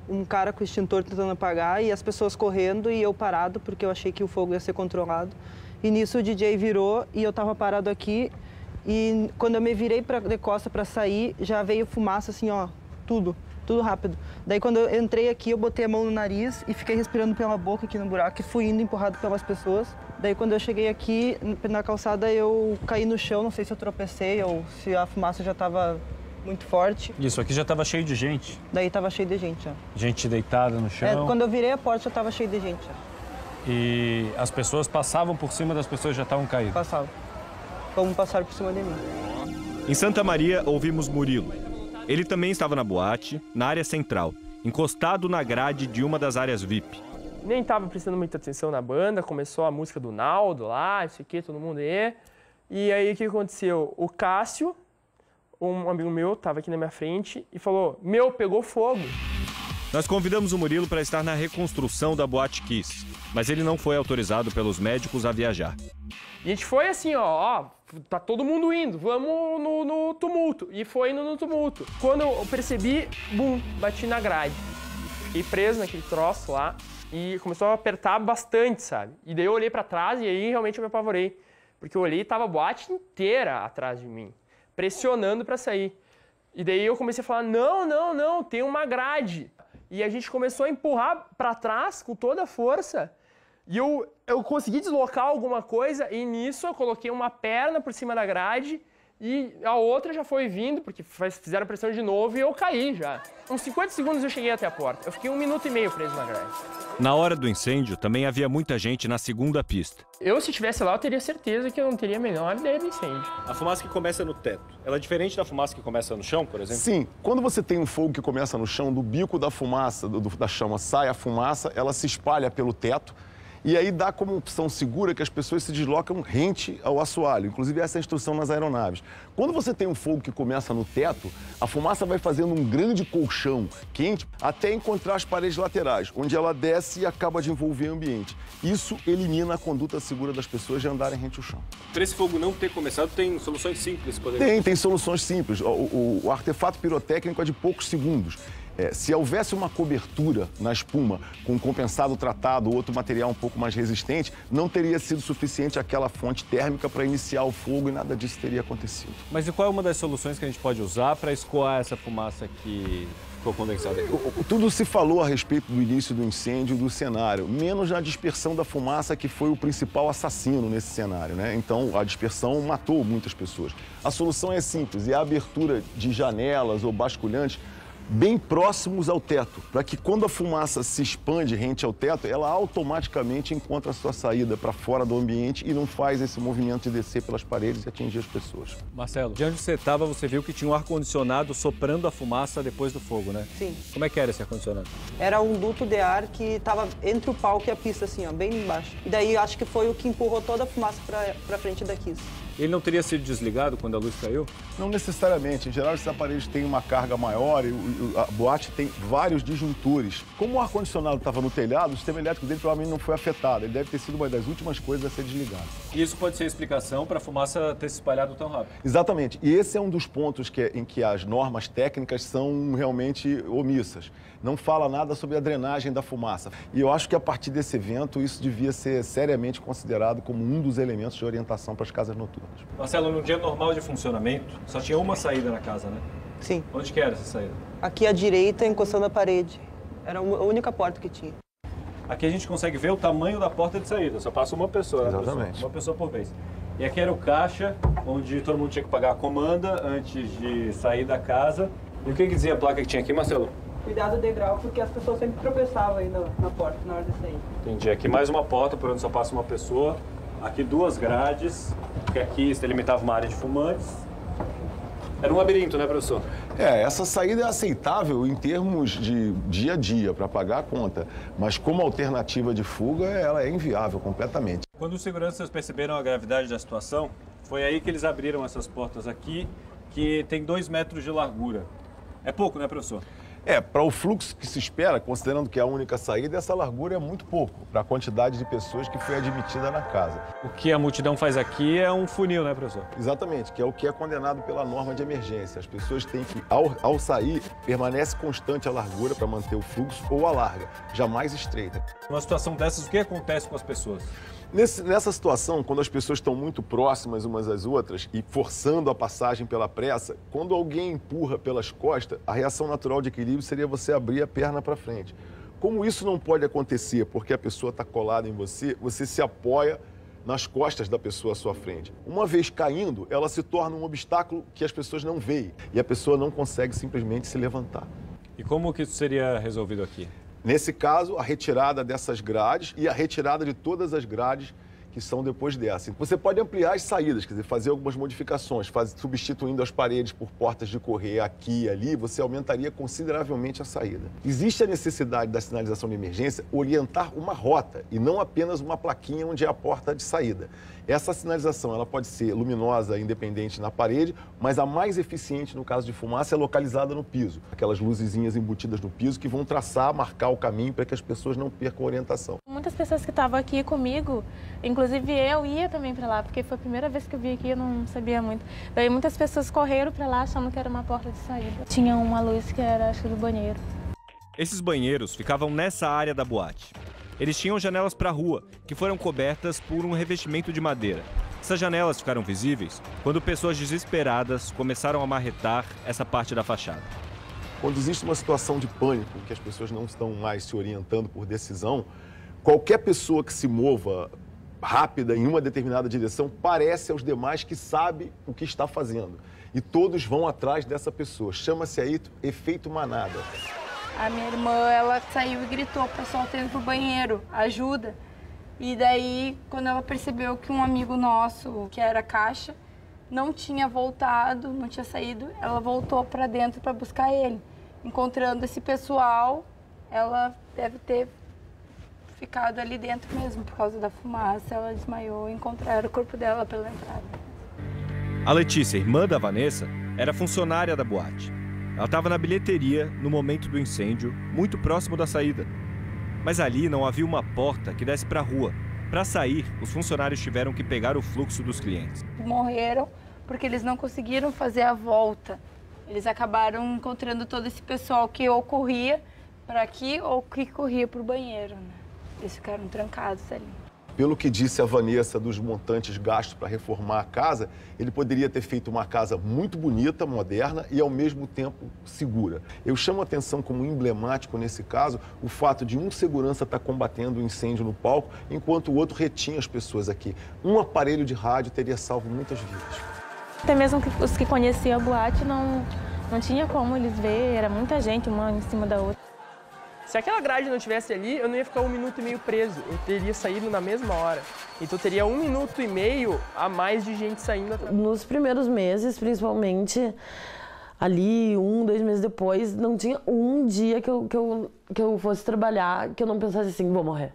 um cara com o extintor tentando apagar e as pessoas correndo e eu parado, porque eu achei que o fogo ia ser controlado. E nisso o DJ virou e eu estava parado aqui. E quando eu me virei de costa para sair, já veio fumaça assim, tudo rápido. Daí quando eu entrei aqui, eu botei a mão no nariz e fiquei respirando pela boca aqui no buraco e fui indo empurrado pelas pessoas. Daí quando eu cheguei aqui na calçada, eu caí no chão, não sei se eu tropecei ou se a fumaça já estava muito forte. Isso aqui já estava cheio de gente? Daí estava cheio de gente, já. Gente deitada no chão? Quando eu virei a porta, já estava cheio de gente, já. E as pessoas passavam por cima das pessoas que já estavam caídas? Passavam. Como passaram por cima de mim. Em Santa Maria, ouvimos Murilo. Ele também estava na boate, na área central, encostado na grade de uma das áreas VIP. Nem estava prestando muita atenção na banda, começou a música do Naldo lá, isso aqui, todo mundo aí. E aí o que aconteceu? O Cássio, um amigo meu, estava aqui na minha frente e falou: meu, pegou fogo. Nós convidamos o Murilo para estar na reconstrução da Boate Kiss, mas ele não foi autorizado pelos médicos a viajar. E a gente foi assim, ó, tá todo mundo indo, vamos no tumulto. E foi indo no tumulto. Quando eu percebi, bum, bati na grade. Fiquei preso naquele troço lá e começou a apertar bastante, sabe? E daí eu olhei para trás e aí realmente eu me apavorei. Porque eu olhei e tava a boate inteira atrás de mim, pressionando para sair. E daí eu comecei a falar, não, tem uma grade. E a gente começou a empurrar para trás com toda a força. E eu consegui deslocar alguma coisa e nisso eu coloquei uma perna por cima da grade e a outra já foi vindo, porque fizeram pressão de novo e eu caí já. Uns 50 segundos eu cheguei até a porta. Eu fiquei 1 minuto e meio preso na grade. Na hora do incêndio, também havia muita gente na segunda pista. Se estivesse lá, eu teria certeza que eu não teria a menor ideia do incêndio. A fumaça que começa no teto, ela é diferente da fumaça que começa no chão, por exemplo? Sim. Quando você tem um fogo que começa no chão, do bico da fumaça, da chama, sai a fumaça, ela se espalha pelo teto. E aí dá como opção segura que as pessoas se deslocam rente ao assoalho. Inclusive, essa é a instrução nas aeronaves. Quando você tem um fogo que começa no teto, a fumaça vai fazendo um grande colchão quente até encontrar as paredes laterais, onde ela desce e acaba de envolver o ambiente. Isso elimina a conduta segura das pessoas de andarem rente ao chão. Para esse fogo não ter começado, tem soluções simples? Tem soluções simples. O artefato pirotécnico é de poucos segundos. Se houvesse uma cobertura na espuma com compensado tratado ou outro material um pouco mais resistente, não teria sido suficiente aquela fonte térmica para iniciar o fogo e nada disso teria acontecido. Mas e qual é uma das soluções que a gente pode usar para escoar essa fumaça que ficou condensada aqui? Tudo se falou a respeito do início do incêndio, do cenário, menos na dispersão da fumaça, que foi o principal assassino nesse cenário, né? Então, a dispersão matou muitas pessoas. A solução é simples, é a abertura de janelas ou basculhantes bem próximos ao teto, para que quando a fumaça se expande rente ao teto, ela automaticamente encontra a sua saída para fora do ambiente e não faz esse movimento de descer pelas paredes e atingir as pessoas. Marcelo, de onde você estava, você viu que tinha um ar-condicionado soprando a fumaça depois do fogo, né? Sim. Como é que era esse ar-condicionado? Era um duto de ar que estava entre o palco e a pista, assim, ó, bem embaixo. E daí acho que foi o que empurrou toda a fumaça para frente da Kiss. Ele não teria sido desligado quando a luz caiu? Não necessariamente. Em geral, esses aparelhos têm uma carga maior e a boate tem vários disjuntores. Como o ar-condicionado estava no telhado, o sistema elétrico dele provavelmente não foi afetado. Ele deve ter sido uma das últimas coisas a ser desligado. E isso pode ser a explicação para a fumaça ter se espalhado tão rápido? Exatamente. E esse é um dos pontos em que as normas técnicas são realmente omissas. Não fala nada sobre a drenagem da fumaça. E eu acho que a partir desse evento, isso devia ser seriamente considerado como um dos elementos de orientação para as casas noturnas. Marcelo, num dia normal de funcionamento, só tinha uma saída na casa, né? Sim. Onde que era essa saída? Aqui à direita, encostando a parede. Era a única porta que tinha. Aqui a gente consegue ver o tamanho da porta de saída, só passa uma pessoa. Exatamente. Uma pessoa por vez. E aqui era o caixa, onde todo mundo tinha que pagar a comanda antes de sair da casa. E o que dizia a placa que tinha aqui, Marcelo? Cuidado do degrau, porque as pessoas sempre tropeçavam aí na porta na hora de sair. Entendi. Aqui mais uma porta por onde só passa uma pessoa. Aqui 2 grades, porque aqui se delimitava uma área de fumantes. Era um labirinto, né, professor? Essa saída é aceitável em termos de dia a dia, para pagar a conta. Mas como alternativa de fuga, ela é inviável completamente. Quando os seguranças perceberam a gravidade da situação, foi aí que eles abriram essas portas aqui, que tem 2 metros de largura. É pouco, né, professor? Para o fluxo que se espera, considerando que é a única saída, essa largura é muito pouco para a quantidade de pessoas que foi admitida na casa. O que a multidão faz aqui é um funil, né, professor? Exatamente, que é o que é condenado pela norma de emergência. As pessoas têm que, ao sair, permanece constante a largura para manter o fluxo ou alarga, jamais estreita. Numa situação dessas, o que acontece com as pessoas? Nessa situação, quando as pessoas estão muito próximas umas às outras e forçando a passagem pela pressa, quando alguém empurra pelas costas, a reação natural de equilíbrio seria você abrir a perna para frente. Como isso não pode acontecer porque a pessoa está colada em você, você se apoia nas costas da pessoa à sua frente. Uma vez caindo, ela se torna um obstáculo que as pessoas não veem e a pessoa não consegue simplesmente se levantar. E como que isso seria resolvido aqui? Nesse caso, a retirada dessas grades e a retirada de todas as grades que são depois dessa. Você pode ampliar as saídas, quer dizer, fazer algumas modificações, substituindo as paredes por portas de correr aqui e ali, você aumentaria consideravelmente a saída. Existe a necessidade da sinalização de emergência orientar uma rota e não apenas uma plaquinha onde é a porta de saída. Essa sinalização ela pode ser luminosa, independente na parede, mas a mais eficiente no caso de fumaça é localizada no piso. Aquelas luzezinhas embutidas no piso que vão traçar, marcar o caminho para que as pessoas não percam a orientação. Muitas pessoas que estavam aqui comigo, inclusive eu ia também para lá, porque foi a primeira vez que eu vim aqui, eu não sabia muito. Daí muitas pessoas correram para lá achando que era uma porta de saída. Tinha uma luz que era, acho, do banheiro. Esses banheiros ficavam nessa área da boate. Eles tinham janelas para a rua, que foram cobertas por um revestimento de madeira. Essas janelas ficaram visíveis quando pessoas desesperadas começaram a marretar essa parte da fachada. Quando existe uma situação de pânico, em que as pessoas não estão mais se orientando por decisão, qualquer pessoa que se mova rápida em uma determinada direção parece aos demais que sabe o que está fazendo. E todos vão atrás dessa pessoa. Chama-se aí efeito manada. A minha irmã, ela saiu e gritou, o pessoal tendo pro banheiro, ajuda. E daí, quando ela percebeu que um amigo nosso, que era caixa, não tinha voltado, não tinha saído, ela voltou para dentro para buscar ele. Encontrando esse pessoal, ela deve ter ficado ali dentro mesmo, por causa da fumaça. Ela desmaiou e encontraram o corpo dela pela entrada. A Letícia, irmã da Vanessa, era funcionária da boate. Ela estava na bilheteria no momento do incêndio, muito próximo da saída. Mas ali não havia uma porta que desse para a rua. Para sair, os funcionários tiveram que pegar o fluxo dos clientes. Morreram porque eles não conseguiram fazer a volta. Eles acabaram encontrando todo esse pessoal que ou corria para aqui ou que corria para o banheiro, né? Eles ficaram trancados ali. Pelo que disse a Vanessa dos montantes gastos para reformar a casa, ele poderia ter feito uma casa muito bonita, moderna e, ao mesmo tempo, segura. Eu chamo a atenção como emblemático, nesse caso, o fato de um segurança estar combatendo o incêndio no palco, enquanto o outro retinha as pessoas aqui. Um aparelho de rádio teria salvo muitas vidas. Até mesmo os que conheciam a boate, não tinha como eles ver, era muita gente, uma em cima da outra. Se aquela grade não estivesse ali, eu não ia ficar 1 minuto e meio preso. Eu teria saído na mesma hora. Então teria 1 minuto e meio a mais de gente saindo. Nos primeiros meses, principalmente, ali 1, 2 meses depois, não tinha um dia que eu fosse trabalhar que eu não pensasse assim, vou morrer.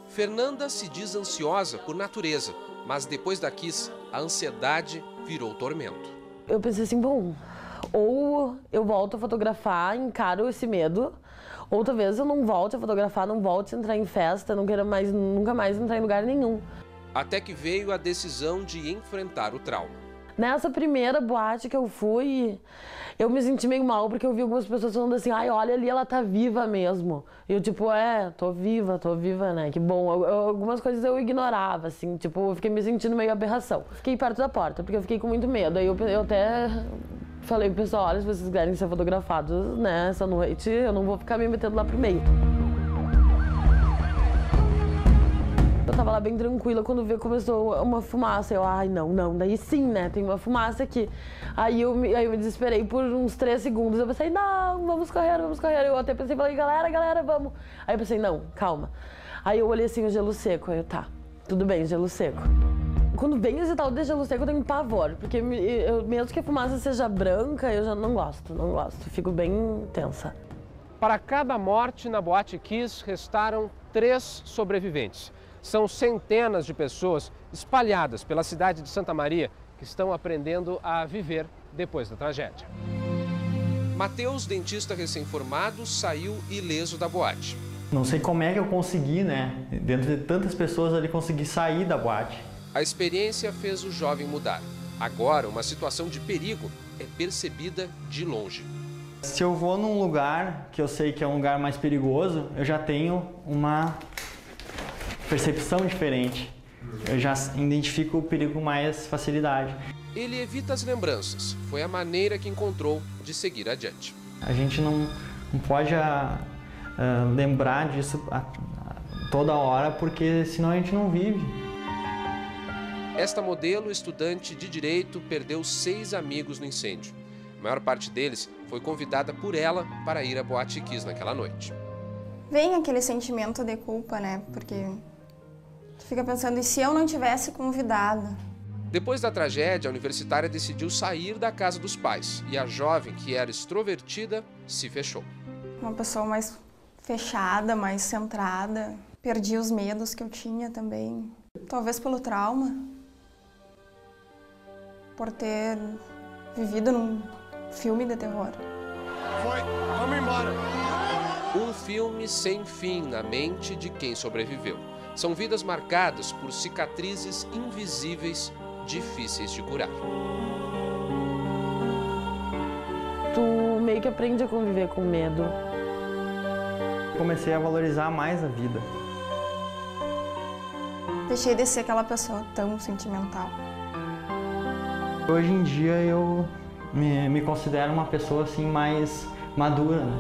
Fernanda se diz ansiosa por natureza, mas depois da Kiss, a ansiedade virou tormento. Eu pensei assim, bom, ou eu volto a fotografar, encaro esse medo, ou talvez eu não volte a fotografar, não volte a entrar em festa, não queira mais, nunca mais entrar em lugar nenhum. Até que veio a decisão de enfrentar o trauma. Nessa primeira boate que eu fui, eu me senti meio mal, porque eu vi algumas pessoas falando assim, ai, olha ali, ela tá viva mesmo. E eu tipo, tô viva, né, que bom. Algumas coisas eu ignorava, assim, tipo, eu fiquei me sentindo meio aberração. Fiquei perto da porta, porque eu fiquei com muito medo. Aí eu até falei pro pessoal, olha, se vocês quiserem ser fotografados, né, essa noite, eu não vou ficar me metendo lá pro meio. Eu tava lá bem tranquila quando começou uma fumaça. Eu, ai, não, daí sim, né, tem uma fumaça aqui. Aí eu me desesperei por uns 3 segundos. Eu pensei, não, vamos correr. Eu até pensei, falei, galera, vamos. Aí eu pensei, não, calma. Aí eu olhei assim, o gelo seco. Aí eu, tá, tudo bem, gelo seco. Quando vem esse tal de gelo seco, eu tenho pavor, porque mesmo que a fumaça seja branca, eu já não gosto, fico bem tensa. Para cada morte na Boate Kiss, restaram 3 sobreviventes. São centenas de pessoas espalhadas pela cidade de Santa Maria que estão aprendendo a viver depois da tragédia. Matheus, dentista recém-formado, saiu ileso da boate. Não sei como é que eu consegui, né, dentro de tantas pessoas ali, conseguir sair da boate. A experiência fez o jovem mudar. Agora, uma situação de perigo é percebida de longe. Se eu vou num lugar que eu sei que é um lugar mais perigoso, eu já tenho uma percepção diferente. Eu já identifico o perigo com mais facilidade. Ele evita as lembranças. Foi a maneira que encontrou de seguir adiante. A gente não pode lembrar disso toda hora, porque senão a gente não vive. Esta modelo, estudante de Direito, perdeu 6 amigos no incêndio. A maior parte deles foi convidada por ela para ir à Boate Kiss naquela noite. Vem aquele sentimento de culpa, né? Porque Tu fica pensando, e se eu não tivesse convidado? Depois da tragédia, a universitária decidiu sair da casa dos pais e a jovem, que era extrovertida, se fechou. Uma pessoa mais fechada, mais centrada. Perdi os medos que eu tinha também. Talvez pelo trauma. Por ter vivido num filme de terror. Foi, vamos embora! Um filme sem fim na mente de quem sobreviveu. São vidas marcadas por cicatrizes invisíveis, difíceis de curar. Tu meio que aprende a conviver com medo. Comecei a valorizar mais a vida. Deixei de ser aquela pessoa tão sentimental. Hoje em dia eu me considero uma pessoa assim mais madura, né?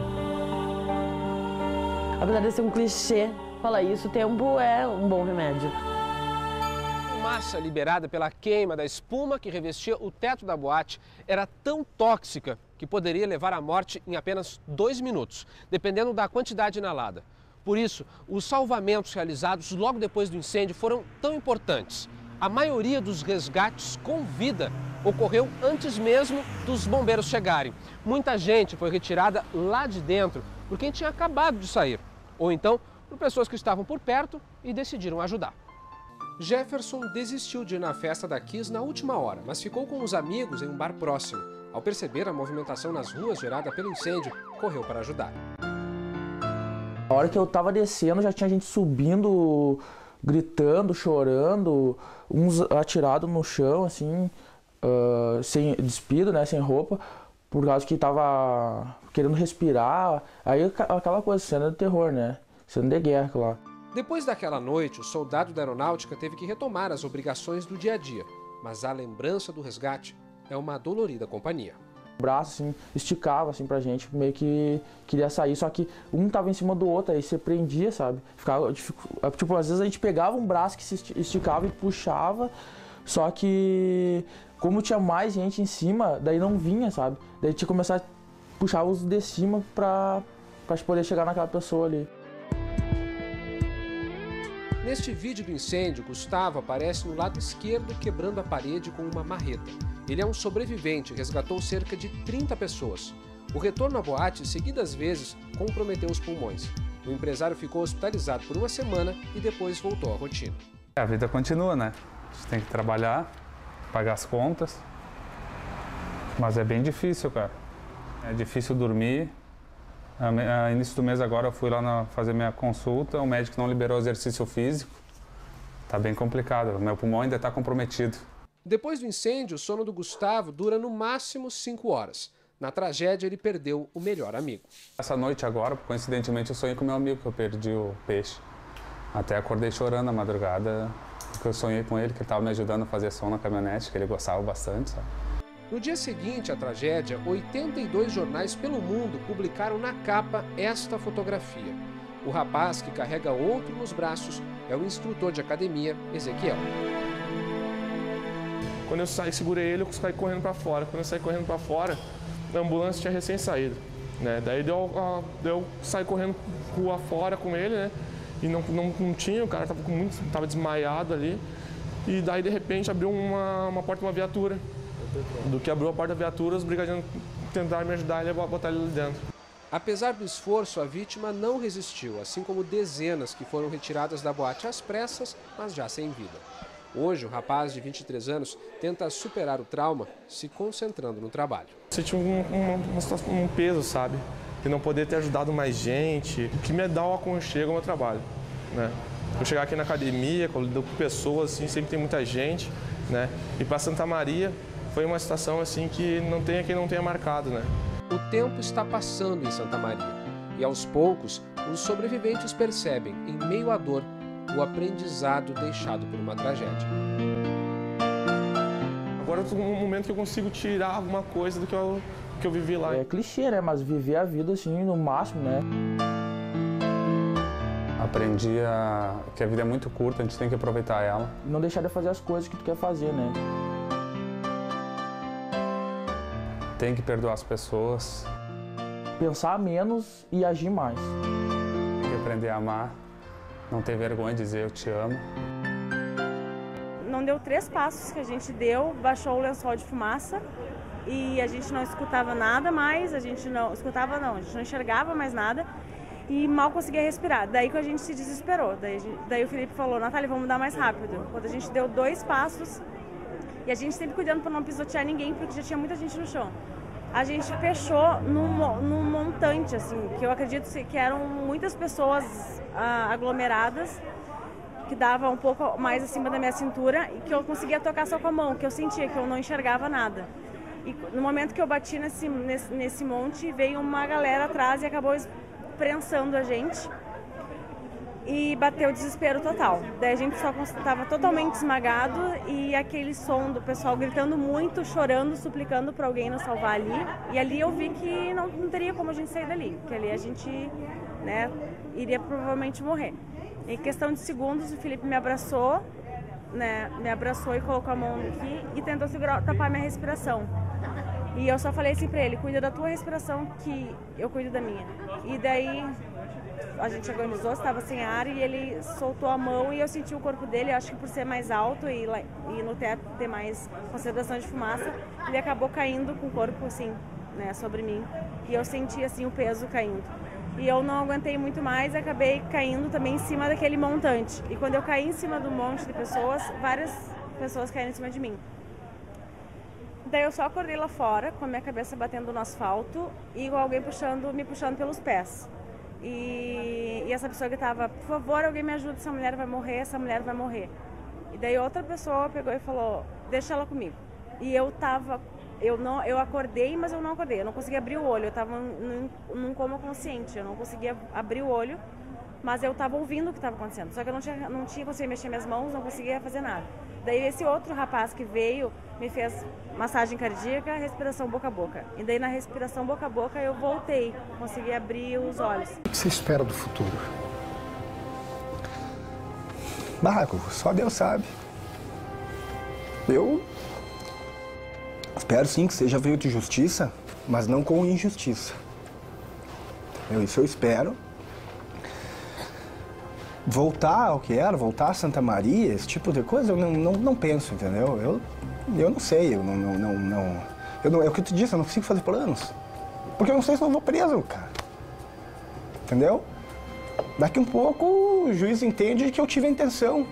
Apesar de ser um clichê falar isso, o tempo é um bom remédio. Fumaça liberada pela queima da espuma que revestia o teto da boate era tão tóxica que poderia levar à morte em apenas 2 minutos, dependendo da quantidade inalada. Por isso, os salvamentos realizados logo depois do incêndio foram tão importantes. A maioria dos resgates com vida ocorreu antes mesmo dos bombeiros chegarem. Muita gente foi retirada lá de dentro por quem tinha acabado de sair, ou então por pessoas que estavam por perto e decidiram ajudar. Jefferson desistiu de ir na festa da Kiss na última hora, mas ficou com os amigos em um bar próximo. Ao perceber a movimentação nas ruas gerada pelo incêndio, correu para ajudar. Na hora que eu tava descendo, já tinha gente subindo, gritando, chorando, uns atirados no chão, assim, sem despido, né, sem roupa, por causa que tava querendo respirar. Aí aquela coisa, cena de terror, né, cena de guerra lá. Depois daquela noite, o soldado da aeronáutica teve que retomar as obrigações do dia a dia, mas a lembrança do resgate é uma dolorida companhia. O braço, assim, esticava, assim, pra gente, meio que queria sair, só que um tava em cima do outro, aí você prendia, sabe? Ficava, tipo, às vezes a gente pegava um braço que se esticava e puxava, só que como tinha mais gente em cima, daí não vinha, sabe? Daí tinha que começar a puxar os de cima pra poder chegar naquela pessoa ali. Neste vídeo do incêndio, Gustavo aparece no lado esquerdo quebrando a parede com uma marreta. Ele é um sobrevivente e resgatou cerca de 30 pessoas. O retorno à boate, seguidas vezes, comprometeu os pulmões. O empresário ficou hospitalizado por 1 semana e depois voltou à rotina. A vida continua, né? A gente tem que trabalhar, pagar as contas. Mas é bem difícil, cara. É difícil dormir. No início do mês agora eu fui lá fazer minha consulta, o médico não liberou exercício físico. Tá bem complicado, o meu pulmão ainda está comprometido. Depois do incêndio, o sono do Gustavo dura no máximo 5 horas. Na tragédia, ele perdeu o melhor amigo. Essa noite agora, coincidentemente, eu sonhei com meu amigo, que eu perdi o peixe. Até acordei chorando na madrugada, porque eu sonhei com ele, que ele estava me ajudando a fazer som na caminhonete, que ele gostava bastante, sabe? No dia seguinte à tragédia, 82 jornais pelo mundo publicaram na capa esta fotografia. O rapaz que carrega outro nos braços é o instrutor de academia, Ezequiel. Quando eu segurei ele, eu saí correndo para fora. Quando eu saí correndo para fora, a ambulância tinha recém saído, né? Daí eu saí correndo rua fora com ele, né? E não tinha, o cara tava desmaiado ali. E daí, de repente, abriu uma porta de uma viatura. Do que abriu a porta da viatura, os brigadeiros tentaram me ajudar e botar ele ali dentro. Apesar do esforço, a vítima não resistiu, assim como dezenas que foram retiradas da boate às pressas, mas já sem vida. Hoje, o rapaz de 23 anos tenta superar o trauma, se concentrando no trabalho. Senti um peso, sabe? De não poder ter ajudado mais gente, o que me dá um aconchego ao meu trabalho, né? Eu chegar aqui na academia, com pessoas, assim, sempre tem muita gente, né? E para Santa Maria, foi uma situação assim que não tenha quem não tenha marcado, né? O tempo está passando em Santa Maria e aos poucos os sobreviventes percebem, em meio à dor, o aprendizado deixado por uma tragédia. Agora eu estou num momento que eu consigo tirar alguma coisa do que eu vivi lá. É clichê, né? Mas viver a vida assim no máximo, né? Aprendi que a vida é muito curta, a gente tem que aproveitar ela. Não deixar de fazer as coisas que tu quer fazer, né? Tem que perdoar as pessoas. Pensar menos e agir mais. Tem que aprender a amar, não ter vergonha de dizer eu te amo. não deu 3 passos que a gente deu, baixou o lençol de fumaça e a gente não escutava nada mais, a gente não enxergava mais nada e mal conseguia respirar. Daí que a gente se desesperou. Daí o Felipe falou, Natália, vamos dar mais rápido. Quando a gente deu 2 passos, e a gente sempre cuidando para não pisotear ninguém, porque já tinha muita gente no chão. A gente fechou num montante, assim, que eu acredito que eram muitas pessoas aglomeradas, que dava um pouco mais acima da minha cintura e que eu conseguia tocar só com a mão, que eu sentia que eu não enxergava nada. E no momento que eu bati nesse monte, veio uma galera atrás e acabou prensando a gente e bateu o desespero total. Daí a gente só estava totalmente esmagado e aquele som do pessoal gritando muito, chorando, suplicando para alguém nos salvar ali. E ali eu vi que não teria como a gente sair dali, que ali a gente, né, iria provavelmente morrer. Em questão de segundos, o Felipe me abraçou, né, e colocou a mão aqui e tentou tapar minha respiração. E eu só falei assim pra ele, cuida da tua respiração que eu cuido da minha. E daí a gente agonizou, estava sem ar e ele soltou a mão e eu senti o corpo dele, acho que por ser mais alto e no teto ter mais concentração de fumaça, ele acabou caindo com o corpo assim, né, sobre mim. E eu senti assim o peso caindo. E eu não aguentei muito mais, acabei caindo também em cima daquele montante. E quando eu caí em cima do monte de pessoas, várias pessoas caíram em cima de mim. Daí eu só acordei lá fora, com a minha cabeça batendo no asfalto e alguém me puxando pelos pés. E essa pessoa gritava, por favor, alguém me ajuda, essa mulher vai morrer, essa mulher vai morrer. E daí outra pessoa pegou e falou, deixa ela comigo. E eu acordei, mas eu não acordei, eu não conseguia abrir o olho, eu estava num coma consciente, eu não conseguia abrir o olho, mas eu estava ouvindo o que estava acontecendo, só que eu não tinha conseguido mexer minhas mãos, não conseguia fazer nada. Daí esse outro rapaz que veio me fez massagem cardíaca, respiração boca a boca. E daí na respiração boca a boca eu voltei, consegui abrir os olhos. O que você espera do futuro? Marco, só Deus sabe. Eu espero sim que seja feito de justiça, mas não com injustiça. Isso eu espero. Voltar ao que era, voltar a Santa Maria, esse tipo de coisa, eu não penso, entendeu? Eu não sei, é o que eu te disse, eu não consigo fazer planos. Porque eu não sei se eu vou preso, cara. Entendeu? Daqui um pouco o juiz entende que eu tive a intenção.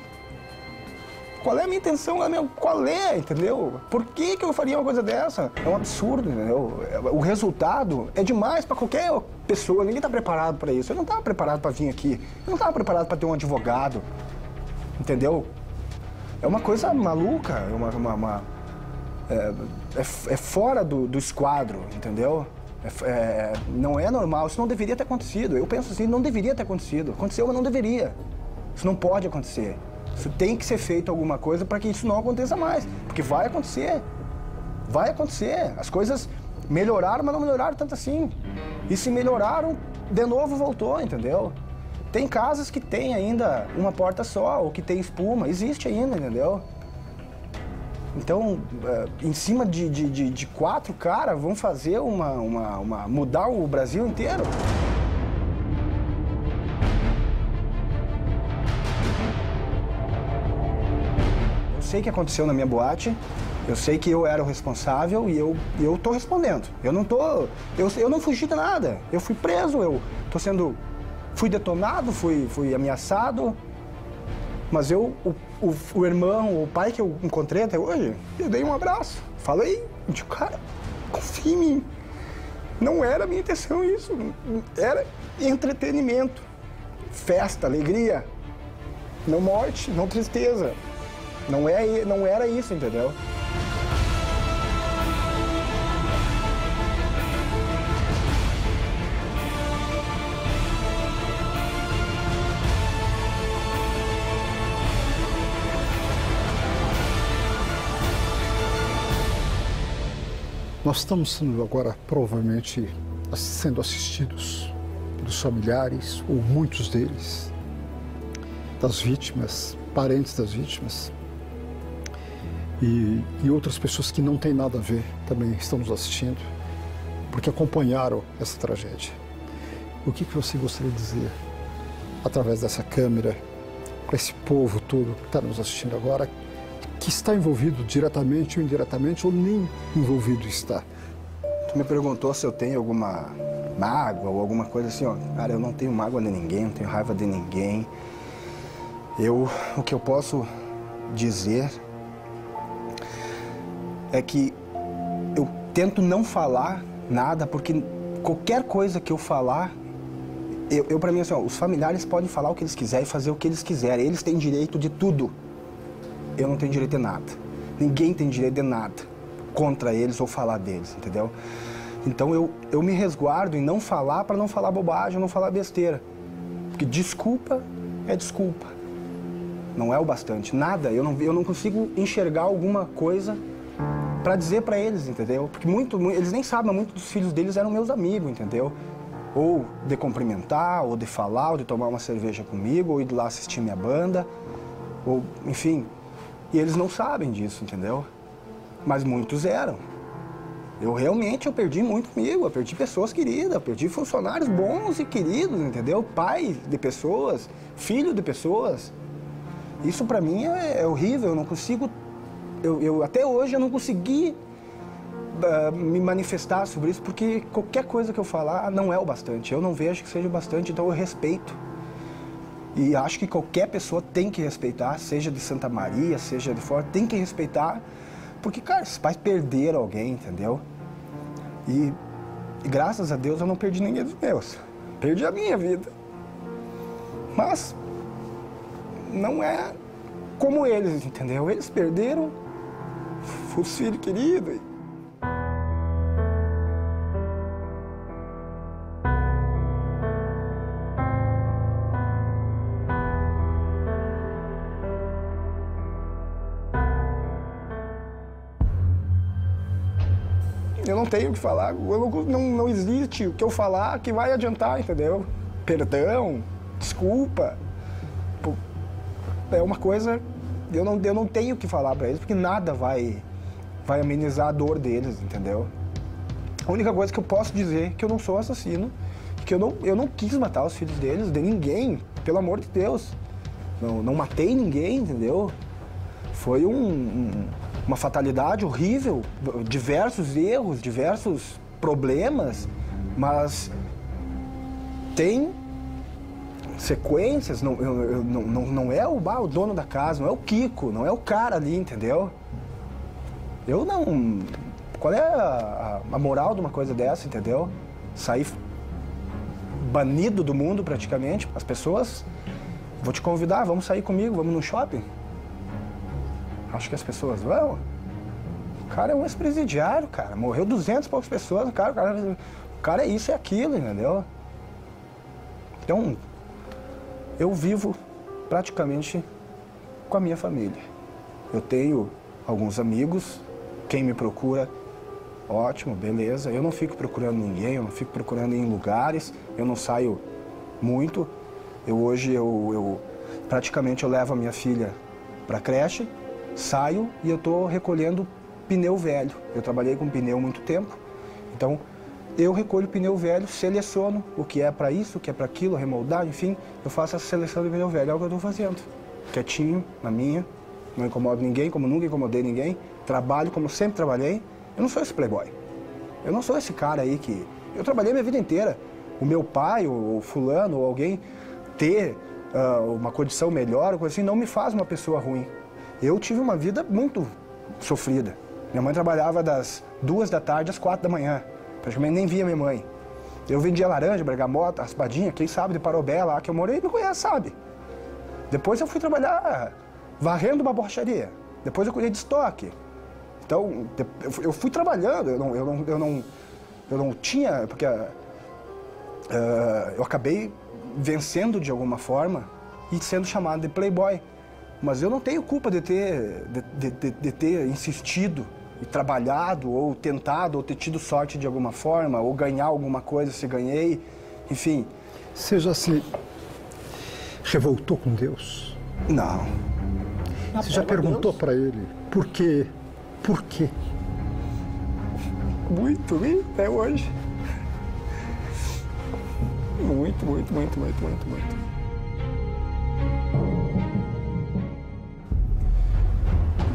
Qual é a minha intenção? Qual é, entendeu? Por que eu faria uma coisa dessa? É um absurdo, entendeu? O resultado é demais para qualquer pessoa, ninguém está preparado para isso. Eu não estava preparado para vir aqui, eu não estava preparado para ter um advogado, entendeu? É uma coisa maluca, é fora do esquadro, entendeu? Não é normal, isso não deveria ter acontecido. Eu penso assim, não deveria ter acontecido. Aconteceu, mas não deveria. Isso não pode acontecer. Isso tem que ser feito alguma coisa para que isso não aconteça mais. Porque vai acontecer. Vai acontecer. As coisas melhoraram, mas não melhoraram tanto assim. E se melhoraram, de novo voltou, entendeu? Tem casas que tem ainda uma porta só, ou que tem espuma. Existe ainda, entendeu? Então, em cima de 4 caras, vão fazer mudar o Brasil inteiro. Eu sei o que aconteceu na minha boate, eu sei que eu era o responsável e eu tô respondendo. Eu não fugi de nada, eu fui preso, fui detonado, fui ameaçado, mas o irmão, o pai que eu encontrei até hoje, eu dei um abraço, falei, cara, confia em mim. Não era a minha intenção isso, era entretenimento, festa, alegria, não morte, não tristeza. Não era isso, entendeu? Nós estamos agora, provavelmente, sendo assistidos pelos familiares, ou muitos deles, das vítimas, parentes das vítimas, e outras pessoas que não têm nada a ver também estão nos assistindo, porque acompanharam essa tragédia. O que você gostaria de dizer, através dessa câmera, para esse povo todo que está nos assistindo agora, que está envolvido diretamente ou indiretamente, ou nem envolvido está. Tu me perguntou se eu tenho alguma mágoa ou alguma coisa assim, ó. Cara, eu não tenho mágoa de ninguém, não tenho raiva de ninguém. O que eu posso dizer é que eu tento não falar nada, porque qualquer coisa que eu falar, pra mim, assim, ó, os familiares podem falar o que eles quiserem e fazer o que eles quiserem. Eles têm direito de tudo. Eu não tenho direito de nada. Ninguém tem direito de nada contra eles ou falar deles, entendeu? Então eu me resguardo em não falar para não falar bobagem, não falar besteira. Porque desculpa é desculpa. Não é o bastante. Nada. Eu não consigo enxergar alguma coisa para dizer para eles, entendeu? Porque eles nem sabem, mas muitos dos filhos deles eram meus amigos, entendeu? Ou de cumprimentar, ou de falar, ou de tomar uma cerveja comigo, ou ir lá assistir minha banda, ou enfim. E eles não sabem disso, entendeu? Mas muitos eram. Eu perdi muito amigo, eu perdi pessoas queridas, eu perdi funcionários bons e queridos, entendeu? Pai de pessoas, filho de pessoas. Isso pra mim é horrível, eu não consigo... até hoje eu não consegui me manifestar sobre isso, porque qualquer coisa que eu falar não é o bastante. Eu não vejo que seja o bastante, então eu respeito. E acho que qualquer pessoa tem que respeitar, seja de Santa Maria, seja de fora, tem que respeitar, porque, cara, esses pais perderam alguém, entendeu? E graças a Deus eu não perdi ninguém dos meus. Perdi a minha vida. Mas não é como eles, entendeu? Eles perderam os filhos queridos. Eu não tenho o que falar, não existe o que eu falar que vai adiantar, entendeu? Perdão, desculpa. É uma coisa, eu não tenho o que falar pra eles, porque nada vai amenizar a dor deles, entendeu? A única coisa que eu posso dizer é que eu não sou assassino, que eu não quis matar os filhos deles, de ninguém, pelo amor de Deus. Não matei ninguém, entendeu? Foi uma fatalidade horrível, diversos erros, diversos problemas, mas tem sequências, não é o dono da casa, não é o Kiko, não é o cara ali, entendeu? Eu não... Qual é a moral de uma coisa dessa, entendeu? Sair banido do mundo praticamente. As pessoas, vou te convidar, vamos sair comigo, vamos no shopping. Acho que as pessoas vão. O cara é um ex-presidiário, cara. Morreu 200 e poucas pessoas. O cara é isso e aquilo, entendeu? Então, eu vivo praticamente com a minha família. Eu tenho alguns amigos. Quem me procura, ótimo, beleza. Eu não fico procurando ninguém, eu não fico procurando em lugares. Eu não saio muito. Hoje praticamente eu levo a minha filha para a creche. Saio e eu estou recolhendo pneu velho. Eu trabalhei com pneu há muito tempo, então eu recolho pneu velho, seleciono o que é para isso, o que é para aquilo, remoldar, enfim, eu faço essa seleção de pneu velho, é o que eu estou fazendo. Quietinho, na minha, não incomodo ninguém, como nunca incomodei ninguém, trabalho como sempre trabalhei. Eu não sou esse playboy, eu não sou esse cara aí que... Eu trabalhei minha vida inteira. O meu pai, ou fulano, ou alguém ter uma condição melhor, ou coisa assim, não me faz uma pessoa ruim. Eu tive uma vida muito sofrida. Minha mãe trabalhava das 2 da tarde às 4 da manhã. Praticamente nem via minha mãe. Eu vendia laranja, bergamota, raspadinha, quem sabe de Parobé lá que eu morei, me conhece, sabe. Depois eu fui trabalhar varrendo uma borracharia. Depois eu cuidei de estoque. Então, eu fui trabalhando, eu não tinha, porque eu acabei vencendo de alguma forma e sendo chamado de playboy. Mas eu não tenho culpa de ter insistido e trabalhado, ou tentado, ou ter tido sorte de alguma forma, ou ganhar alguma coisa se ganhei, enfim. Você já se revoltou com Deus? Não. Você já perguntou para ele por quê? Por quê? Muito, até hoje. Muito.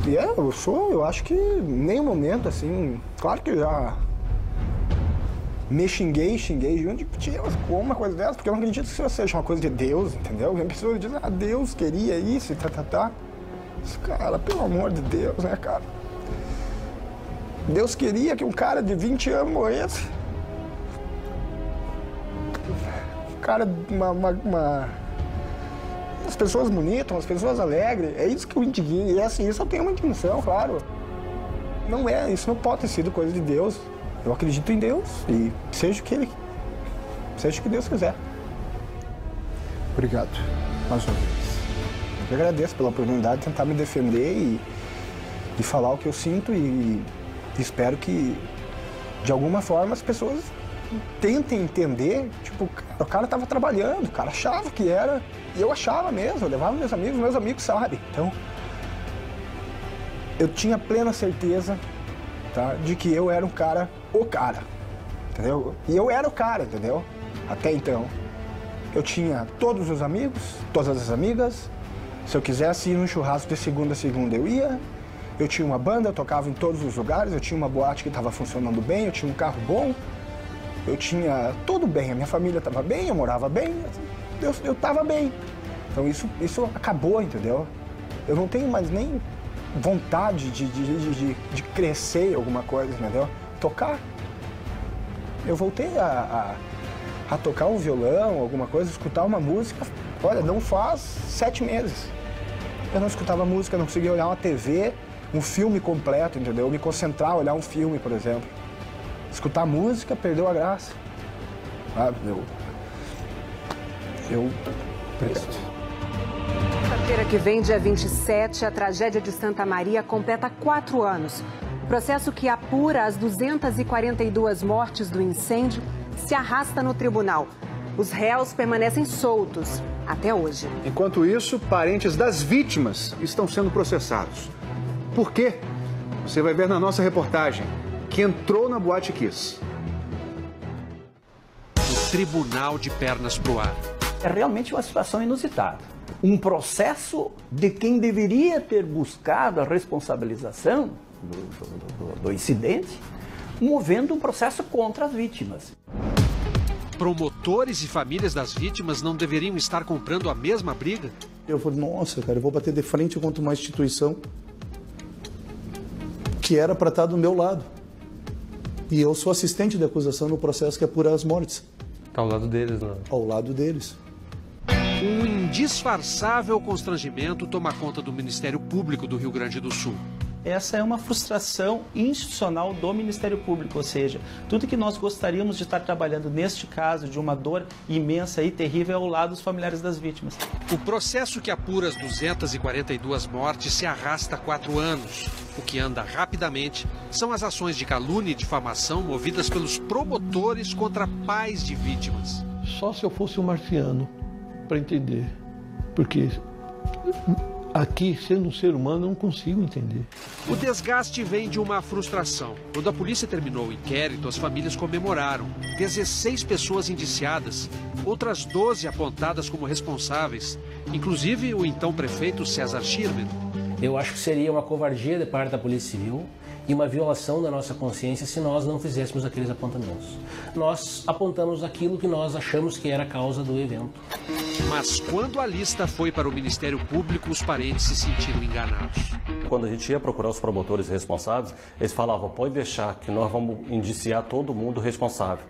Eu acho que em nenhum momento, assim, claro que eu já me xinguei junto de uma coisa dessa, porque eu não acredito que isso seja uma coisa de Deus, entendeu? As pessoas dizem, Deus queria isso e tá. Cara, pelo amor de Deus, né, cara? Deus queria que um cara de 20 anos morresse. Um cara, umas pessoas bonitas, umas pessoas alegres, é isso que eu indigno, e assim, isso eu tenho uma indignação, claro. Não é, isso não pode ter sido coisa de Deus. Eu acredito em Deus e seja o que Deus quiser. Obrigado, mais uma vez. Eu agradeço pela oportunidade de tentar me defender e falar o que eu sinto e espero que, de alguma forma, as pessoas tentem entender, tipo, o cara estava trabalhando, o cara achava que era, e eu achava mesmo, eu levava meus amigos sabem. Então, eu tinha plena certeza, tá, de que eu era o cara, entendeu? E eu era o cara, entendeu? Até então. Eu tinha todos os amigos, todas as amigas. Se eu quisesse ir num churrasco de segunda a segunda, eu ia. Eu tinha uma banda, eu tocava em todos os lugares, eu tinha uma boate que estava funcionando bem, eu tinha um carro bom, eu tinha tudo bem, a minha família estava bem, eu morava bem, eu estava bem. Então isso acabou, entendeu? Eu não tenho mais nem vontade de crescer alguma coisa, entendeu? Tocar. Eu voltei a tocar um violão, alguma coisa, escutar uma música, olha, não faz 7 meses. Eu não escutava música, não conseguia olhar uma TV, um filme completo, entendeu? Me concentrar, olhar um filme, por exemplo. Escutar música, perdeu a graça. Ah, Quarta-feira que vem, dia 27, a tragédia de Santa Maria completa 4 anos. O processo que apura as 242 mortes do incêndio se arrasta no tribunal. Os réus permanecem soltos até hoje. Enquanto isso, parentes das vítimas estão sendo processados. Por quê? Você vai ver na nossa reportagem, que entrou na Boate Kiss. O tribunal de pernas pro ar. É realmente uma situação inusitada. Um processo de quem deveria ter buscado a responsabilização do incidente, movendo um processo contra as vítimas. Promotores e famílias das vítimas não deveriam estar comprando a mesma briga? Eu falei, nossa, cara, eu vou bater de frente contra uma instituição que era para estar do meu lado. E eu sou assistente de acusação no processo que apura as mortes. Tá ao lado deles, né? Ao lado deles. Um indisfarçável constrangimento toma conta do Ministério Público do Rio Grande do Sul. Essa é uma frustração institucional do Ministério Público, ou seja, tudo que nós gostaríamos de estar trabalhando neste caso de uma dor imensa e terrível é ao lado dos familiares das vítimas. O processo que apura as 242 mortes se arrasta há 4 anos. O que anda rapidamente são as ações de calúnia e difamação movidas pelos promotores contra pais de vítimas. Só se eu fosse um marciano para entender, porque aqui, sendo um ser humano, eu não consigo entender. O desgaste vem de uma frustração. Quando a polícia terminou o inquérito, as famílias comemoraram. 16 pessoas indiciadas, outras 12 apontadas como responsáveis, inclusive o então prefeito César Schirmer. Eu acho que seria uma covardia de parte da Polícia Civil e uma violação da nossa consciência se nós não fizéssemos aqueles apontamentos. Nós apontamos aquilo que nós achamos que era a causa do evento. Mas quando a lista foi para o Ministério Público, os parentes se sentiram enganados. Quando a gente ia procurar os promotores responsáveis, eles falavam, pode deixar que nós vamos indiciar todo mundo responsável.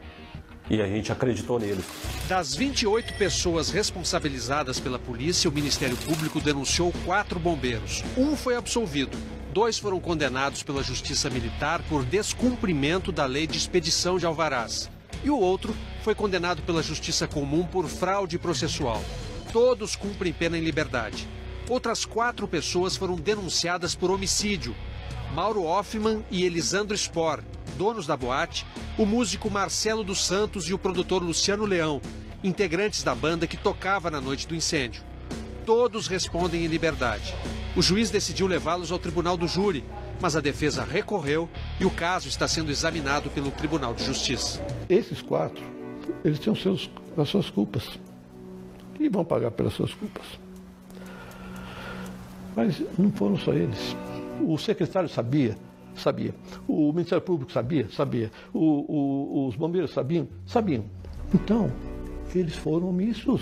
E a gente acreditou neles. Das 28 pessoas responsabilizadas pela polícia, o Ministério Público denunciou 4 bombeiros. Um foi absolvido. 2 foram condenados pela Justiça Militar por descumprimento da lei de expedição de alvarás. E o outro foi condenado pela Justiça Comum por fraude processual. Todos cumprem pena em liberdade. Outras 4 pessoas foram denunciadas por homicídio. Mauro Hoffman e Elisandro Spor, donos da boate, o músico Marcelo dos Santos e o produtor Luciano Leão, integrantes da banda que tocava na noite do incêndio. Todos respondem em liberdade. O juiz decidiu levá-los ao tribunal do júri, mas a defesa recorreu e o caso está sendo examinado pelo Tribunal de Justiça. Esses 4, eles têm as suas culpas e vão pagar pelas suas culpas. Mas não foram só eles. O secretário sabia? Sabia. O Ministério Público sabia? Sabia. Os bombeiros sabiam? Sabiam. Então, eles foram omissos.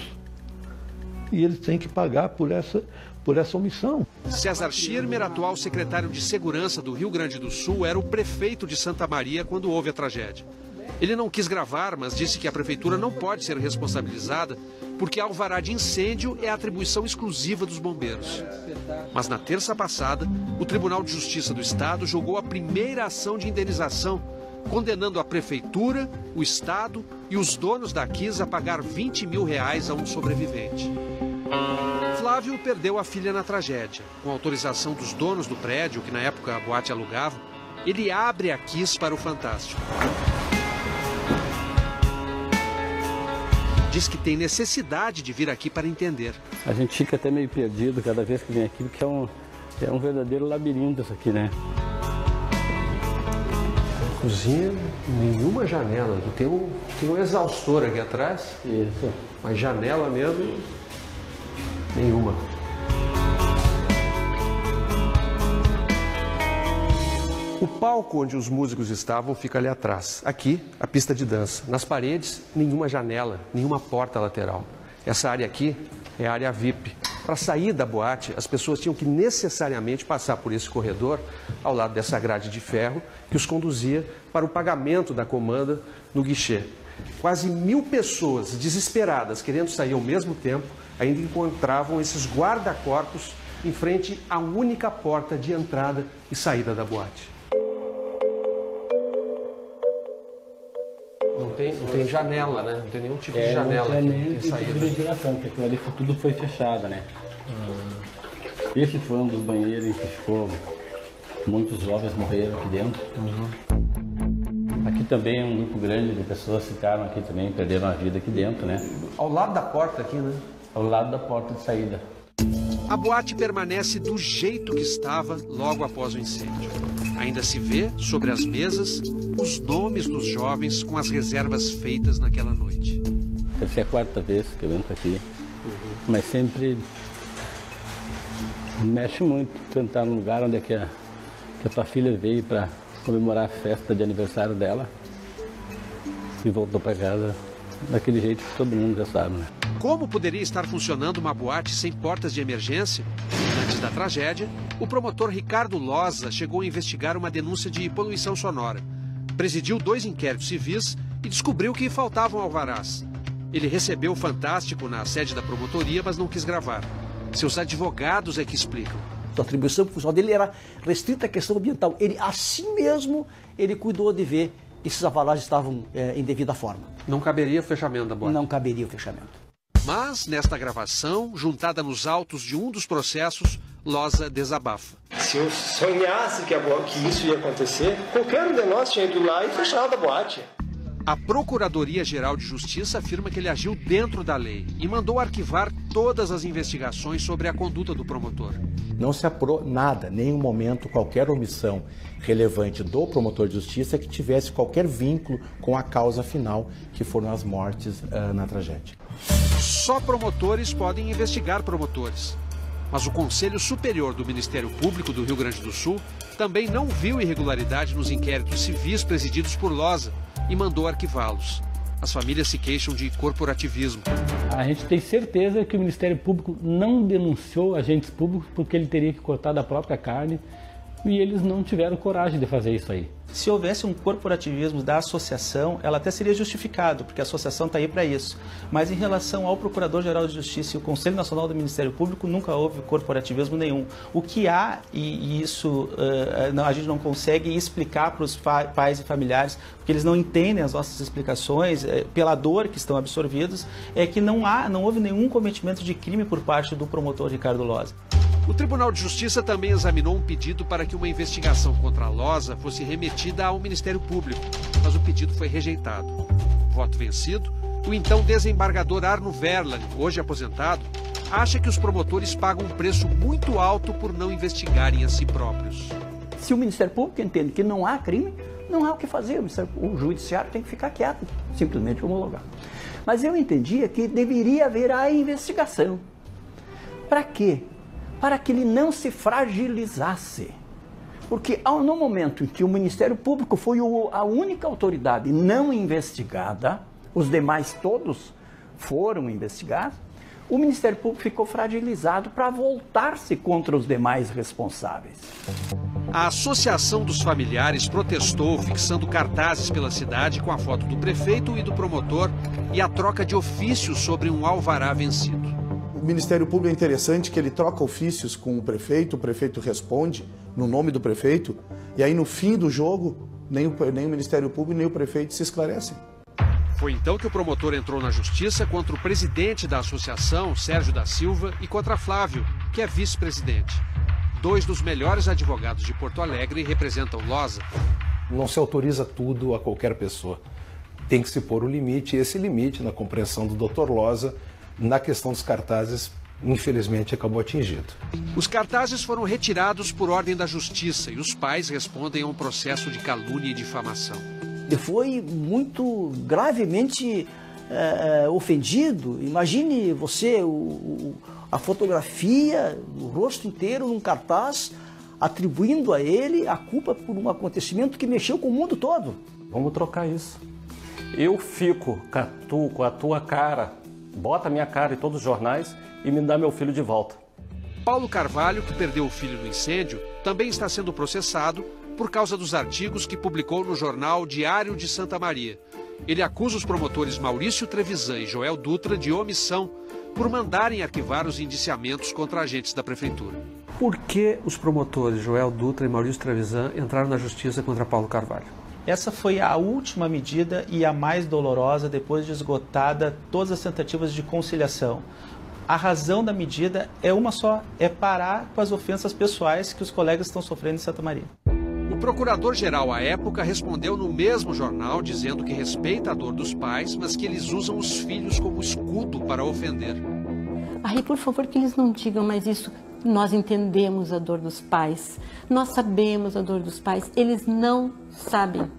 E eles têm que pagar por essa omissão. César Schirmer, atual secretário de Segurança do Rio Grande do Sul, era o prefeito de Santa Maria quando houve a tragédia. Ele não quis gravar, mas disse que a prefeitura não pode ser responsabilizada porque alvará de incêndio é atribuição exclusiva dos bombeiros. Mas na terça passada, o Tribunal de Justiça do Estado julgou a primeira ação de indenização, condenando a prefeitura, o Estado e os donos da Kiss a pagar R$20 mil a um sobrevivente. Flávio perdeu a filha na tragédia. Com autorização dos donos do prédio, que na época a boate alugava, ele abre a Kiss para o Fantástico. Diz que tem necessidade de vir aqui para entender. A gente fica até meio perdido cada vez que vem aqui, porque é um verdadeiro labirinto isso aqui, né? Cozinha, nenhuma janela. Tem um exaustor aqui atrás. Isso. Mas janela mesmo, nenhuma. O palco onde os músicos estavam fica ali atrás. Aqui, a pista de dança. Nas paredes, nenhuma janela, nenhuma porta lateral. Essa área aqui é a área VIP. Para sair da boate, as pessoas tinham que necessariamente passar por esse corredor, ao lado dessa grade de ferro, que os conduzia para o pagamento da comanda no guichê. Quase 1000 pessoas desesperadas, querendo sair ao mesmo tempo, ainda encontravam esses guarda-corpos em frente à única porta de entrada e saída da boate. Não tem janela, né? Não tem nenhum tipo de janela. Não tem nenhum tipo de ventilação, porque aquilo ali tudo foi fechado, né? Esse foi um dos banheiros em que ficou... Muitos jovens morreram aqui dentro. Aqui também um grupo grande de pessoas ficaram aqui também, perderam a vida aqui dentro, né? Ao lado da porta aqui, né? Ao lado da porta de saída. A boate permanece do jeito que estava logo após o incêndio. Ainda se vê, sobre as mesas, os nomes dos jovens com as reservas feitas naquela noite. Essa é a 4ª vez que eu entro aqui, mas sempre mexe muito entrar num lugar onde é que a tua filha veio para comemorar a festa de aniversário dela e voltou para casa daquele jeito que todo mundo já sabe, né? Como poderia estar funcionando uma boate sem portas de emergência? Antes da tragédia, o promotor Ricardo Loza chegou a investigar uma denúncia de poluição sonora. Presidiu 2 inquéritos civis e descobriu que faltavam alvarás. Ele recebeu o Fantástico na sede da promotoria, mas não quis gravar. Seus advogados é que explicam. A atribuição funcional dele era restrita à questão ambiental. Ele, assim mesmo, ele cuidou de ver que esses alvarás estavam em devida forma. Não caberia o fechamento da boate? Não caberia o fechamento. Mas, nesta gravação, juntada nos autos de um dos processos, Loza desabafa. Se eu sonhasse que isso ia acontecer, qualquer um de nós tinha ido lá e fechado a boate. A Procuradoria-Geral de Justiça afirma que ele agiu dentro da lei e mandou arquivar todas as investigações sobre a conduta do promotor. Não se apurou nada, nenhum momento, qualquer omissão relevante do promotor de justiça que tivesse qualquer vínculo com a causa final, que foram as mortes na tragédia. Só promotores podem investigar promotores. Mas o Conselho Superior do Ministério Público do Rio Grande do Sul também não viu irregularidade nos inquéritos civis presididos por Loza e mandou arquivá-los. As famílias se queixam de corporativismo. A gente tem certeza que o Ministério Público não denunciou agentes públicos porque ele teria que cortar da própria carne e eles não tiveram coragem de fazer isso aí. Se houvesse um corporativismo da associação, ela até seria justificado, porque a associação está aí para isso. Mas em relação ao Procurador-Geral de Justiça e o Conselho Nacional do Ministério Público, nunca houve corporativismo nenhum. O que há, e isso a gente não consegue explicar para os pais e familiares, porque eles não entendem as nossas explicações, pela dor que estão absorvidos, é que não houve nenhum cometimento de crime por parte do promotor Ricardo Loza. O Tribunal de Justiça também examinou um pedido para que uma investigação contra a Loza fosse remetida ao Ministério Público, mas o pedido foi rejeitado. Voto vencido, o então desembargador Arno Verlan, hoje aposentado, acha que os promotores pagam um preço muito alto por não investigarem a si próprios. Se o Ministério Público entende que não há crime, não há o que fazer. O Judiciário tem que ficar quieto, simplesmente homologar. Mas eu entendia que deveria haver a investigação. Para quê? Para que ele não se fragilizasse. Porque no momento em que o Ministério Público foi a única autoridade não investigada, os demais todos foram investigados, o Ministério Público ficou fragilizado para voltar-se contra os demais responsáveis. A Associação dos Familiares protestou, fixando cartazes pela cidade com a foto do prefeito e do promotor e a troca de ofícios sobre um alvará vencido. O Ministério Público é interessante que ele troca ofícios com o prefeito responde no nome do prefeito, e aí no fim do jogo, nem o Ministério Público nem o prefeito se esclarecem. Foi então que o promotor entrou na justiça contra o presidente da associação, Sérgio da Silva, e contra Flávio, que é vice-presidente. 2 dos melhores advogados de Porto Alegre representam Losa. Não se autoriza tudo a qualquer pessoa. Tem que se pôr o limite, e esse limite, na compreensão do Dr. Losa, na questão dos cartazes, infelizmente acabou atingido. Os cartazes foram retirados por ordem da justiça e os pais respondem a um processo de calúnia e difamação. Ele foi muito gravemente ofendido. Imagine você, a fotografia, o rosto inteiro num cartaz, atribuindo a ele a culpa por um acontecimento que mexeu com o mundo todo. Vamos trocar isso. Eu fico com a tua cara, bota a minha cara em todos os jornais e me dá meu filho de volta. Paulo Carvalho, que perdeu o filho no incêndio, também está sendo processado por causa dos artigos que publicou no jornal Diário de Santa Maria. Ele acusa os promotores Maurício Trevisan e Joel Dutra de omissão por mandarem arquivar os indiciamentos contra agentes da prefeitura. Por que os promotores Joel Dutra e Maurício Trevisan entraram na justiça contra Paulo Carvalho? Essa foi a última medida e a mais dolorosa depois de esgotada todas as tentativas de conciliação. A razão da medida é uma só, é parar com as ofensas pessoais que os colegas estão sofrendo em Santa Maria. O procurador-geral à época respondeu no mesmo jornal dizendo que respeita a dor dos pais, mas que eles usam os filhos como escudo para ofender. Aí, por favor, que eles não digam mais isso. Nós entendemos a dor dos pais, nós sabemos a dor dos pais, eles não sabem.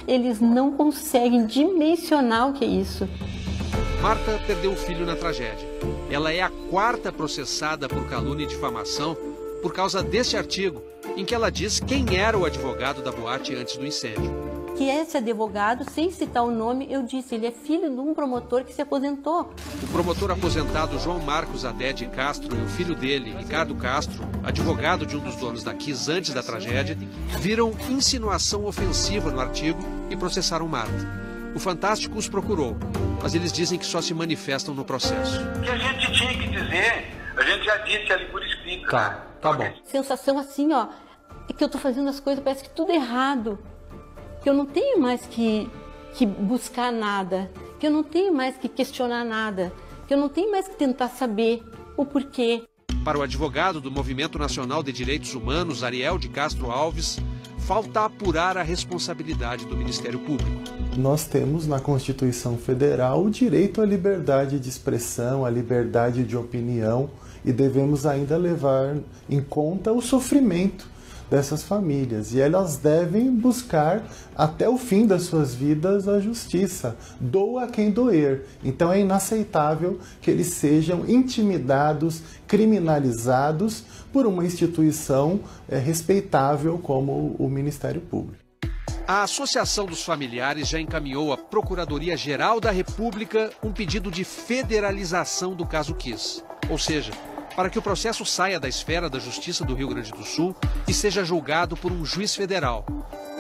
Eles não conseguem dimensionar o que é isso. Marta perdeu o filho na tragédia. Ela é a 4ª processada por calúnia e difamação por causa desse artigo, em que ela diz quem era o advogado da boate antes do incêndio. Que esse advogado, sem citar o nome, eu disse, ele é filho de um promotor que se aposentou. O promotor aposentado João Marcos Adede Castro e o filho dele, Ricardo Castro, advogado de um dos donos da Kiss antes da tragédia, viram insinuação ofensiva no artigo e processaram Marta. O Fantástico os procurou, mas eles dizem que só se manifestam no processo. O que a gente tinha que dizer, a gente já disse ali por escrito. Tá bom. Sensação assim, ó, é que eu tô fazendo as coisas, parece que tudo errado. Que eu não tenho mais que buscar nada, que eu não tenho mais que questionar nada, que eu não tenho mais que tentar saber o porquê. Para o advogado do Movimento Nacional de Direitos Humanos, Ariel de Castro Alves, falta apurar a responsabilidade do Ministério Público. Nós temos na Constituição Federal o direito à liberdade de expressão, à liberdade de opinião, e devemos ainda levar em conta o sofrimento dessas famílias, e elas devem buscar até o fim das suas vidas a justiça, doa quem doer. Então é inaceitável que eles sejam intimidados, criminalizados por uma instituição respeitável como o Ministério Público. A Associação dos Familiares já encaminhou à Procuradoria-Geral da República um pedido de federalização do caso Kiss, ou seja, para que o processo saia da esfera da Justiça do Rio Grande do Sul e seja julgado por um juiz federal.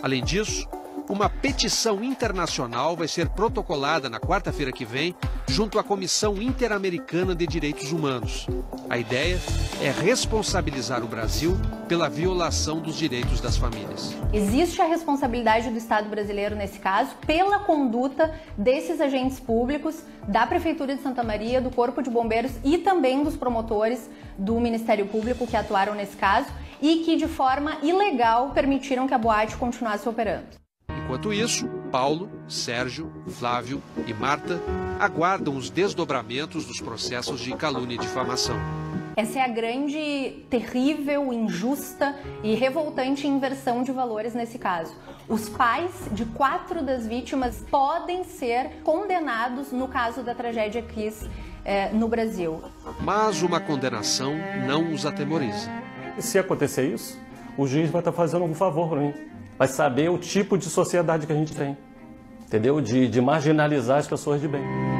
Além disso, uma petição internacional vai ser protocolada na quarta-feira que vem, junto à Comissão Interamericana de Direitos Humanos. A ideia é responsabilizar o Brasil pela violação dos direitos das famílias. Existe a responsabilidade do Estado brasileiro nesse caso pela conduta desses agentes públicos, da Prefeitura de Santa Maria, do Corpo de Bombeiros e também dos promotores do Ministério Público que atuaram nesse caso e que de forma ilegal permitiram que a boate continuasse operando. Enquanto isso, Paulo, Sérgio, Flávio e Marta aguardam os desdobramentos dos processos de calúnia e difamação. Essa é a grande, terrível, injusta e revoltante inversão de valores nesse caso. Os pais de 4 das vítimas podem ser condenados no caso da tragédia Kiss no Brasil. Mas uma condenação não os atemoriza. E se acontecer isso, o juiz vai estar fazendo um favor para mim. Vai saber o tipo de sociedade que a gente tem, entendeu? De marginalizar as pessoas de bem.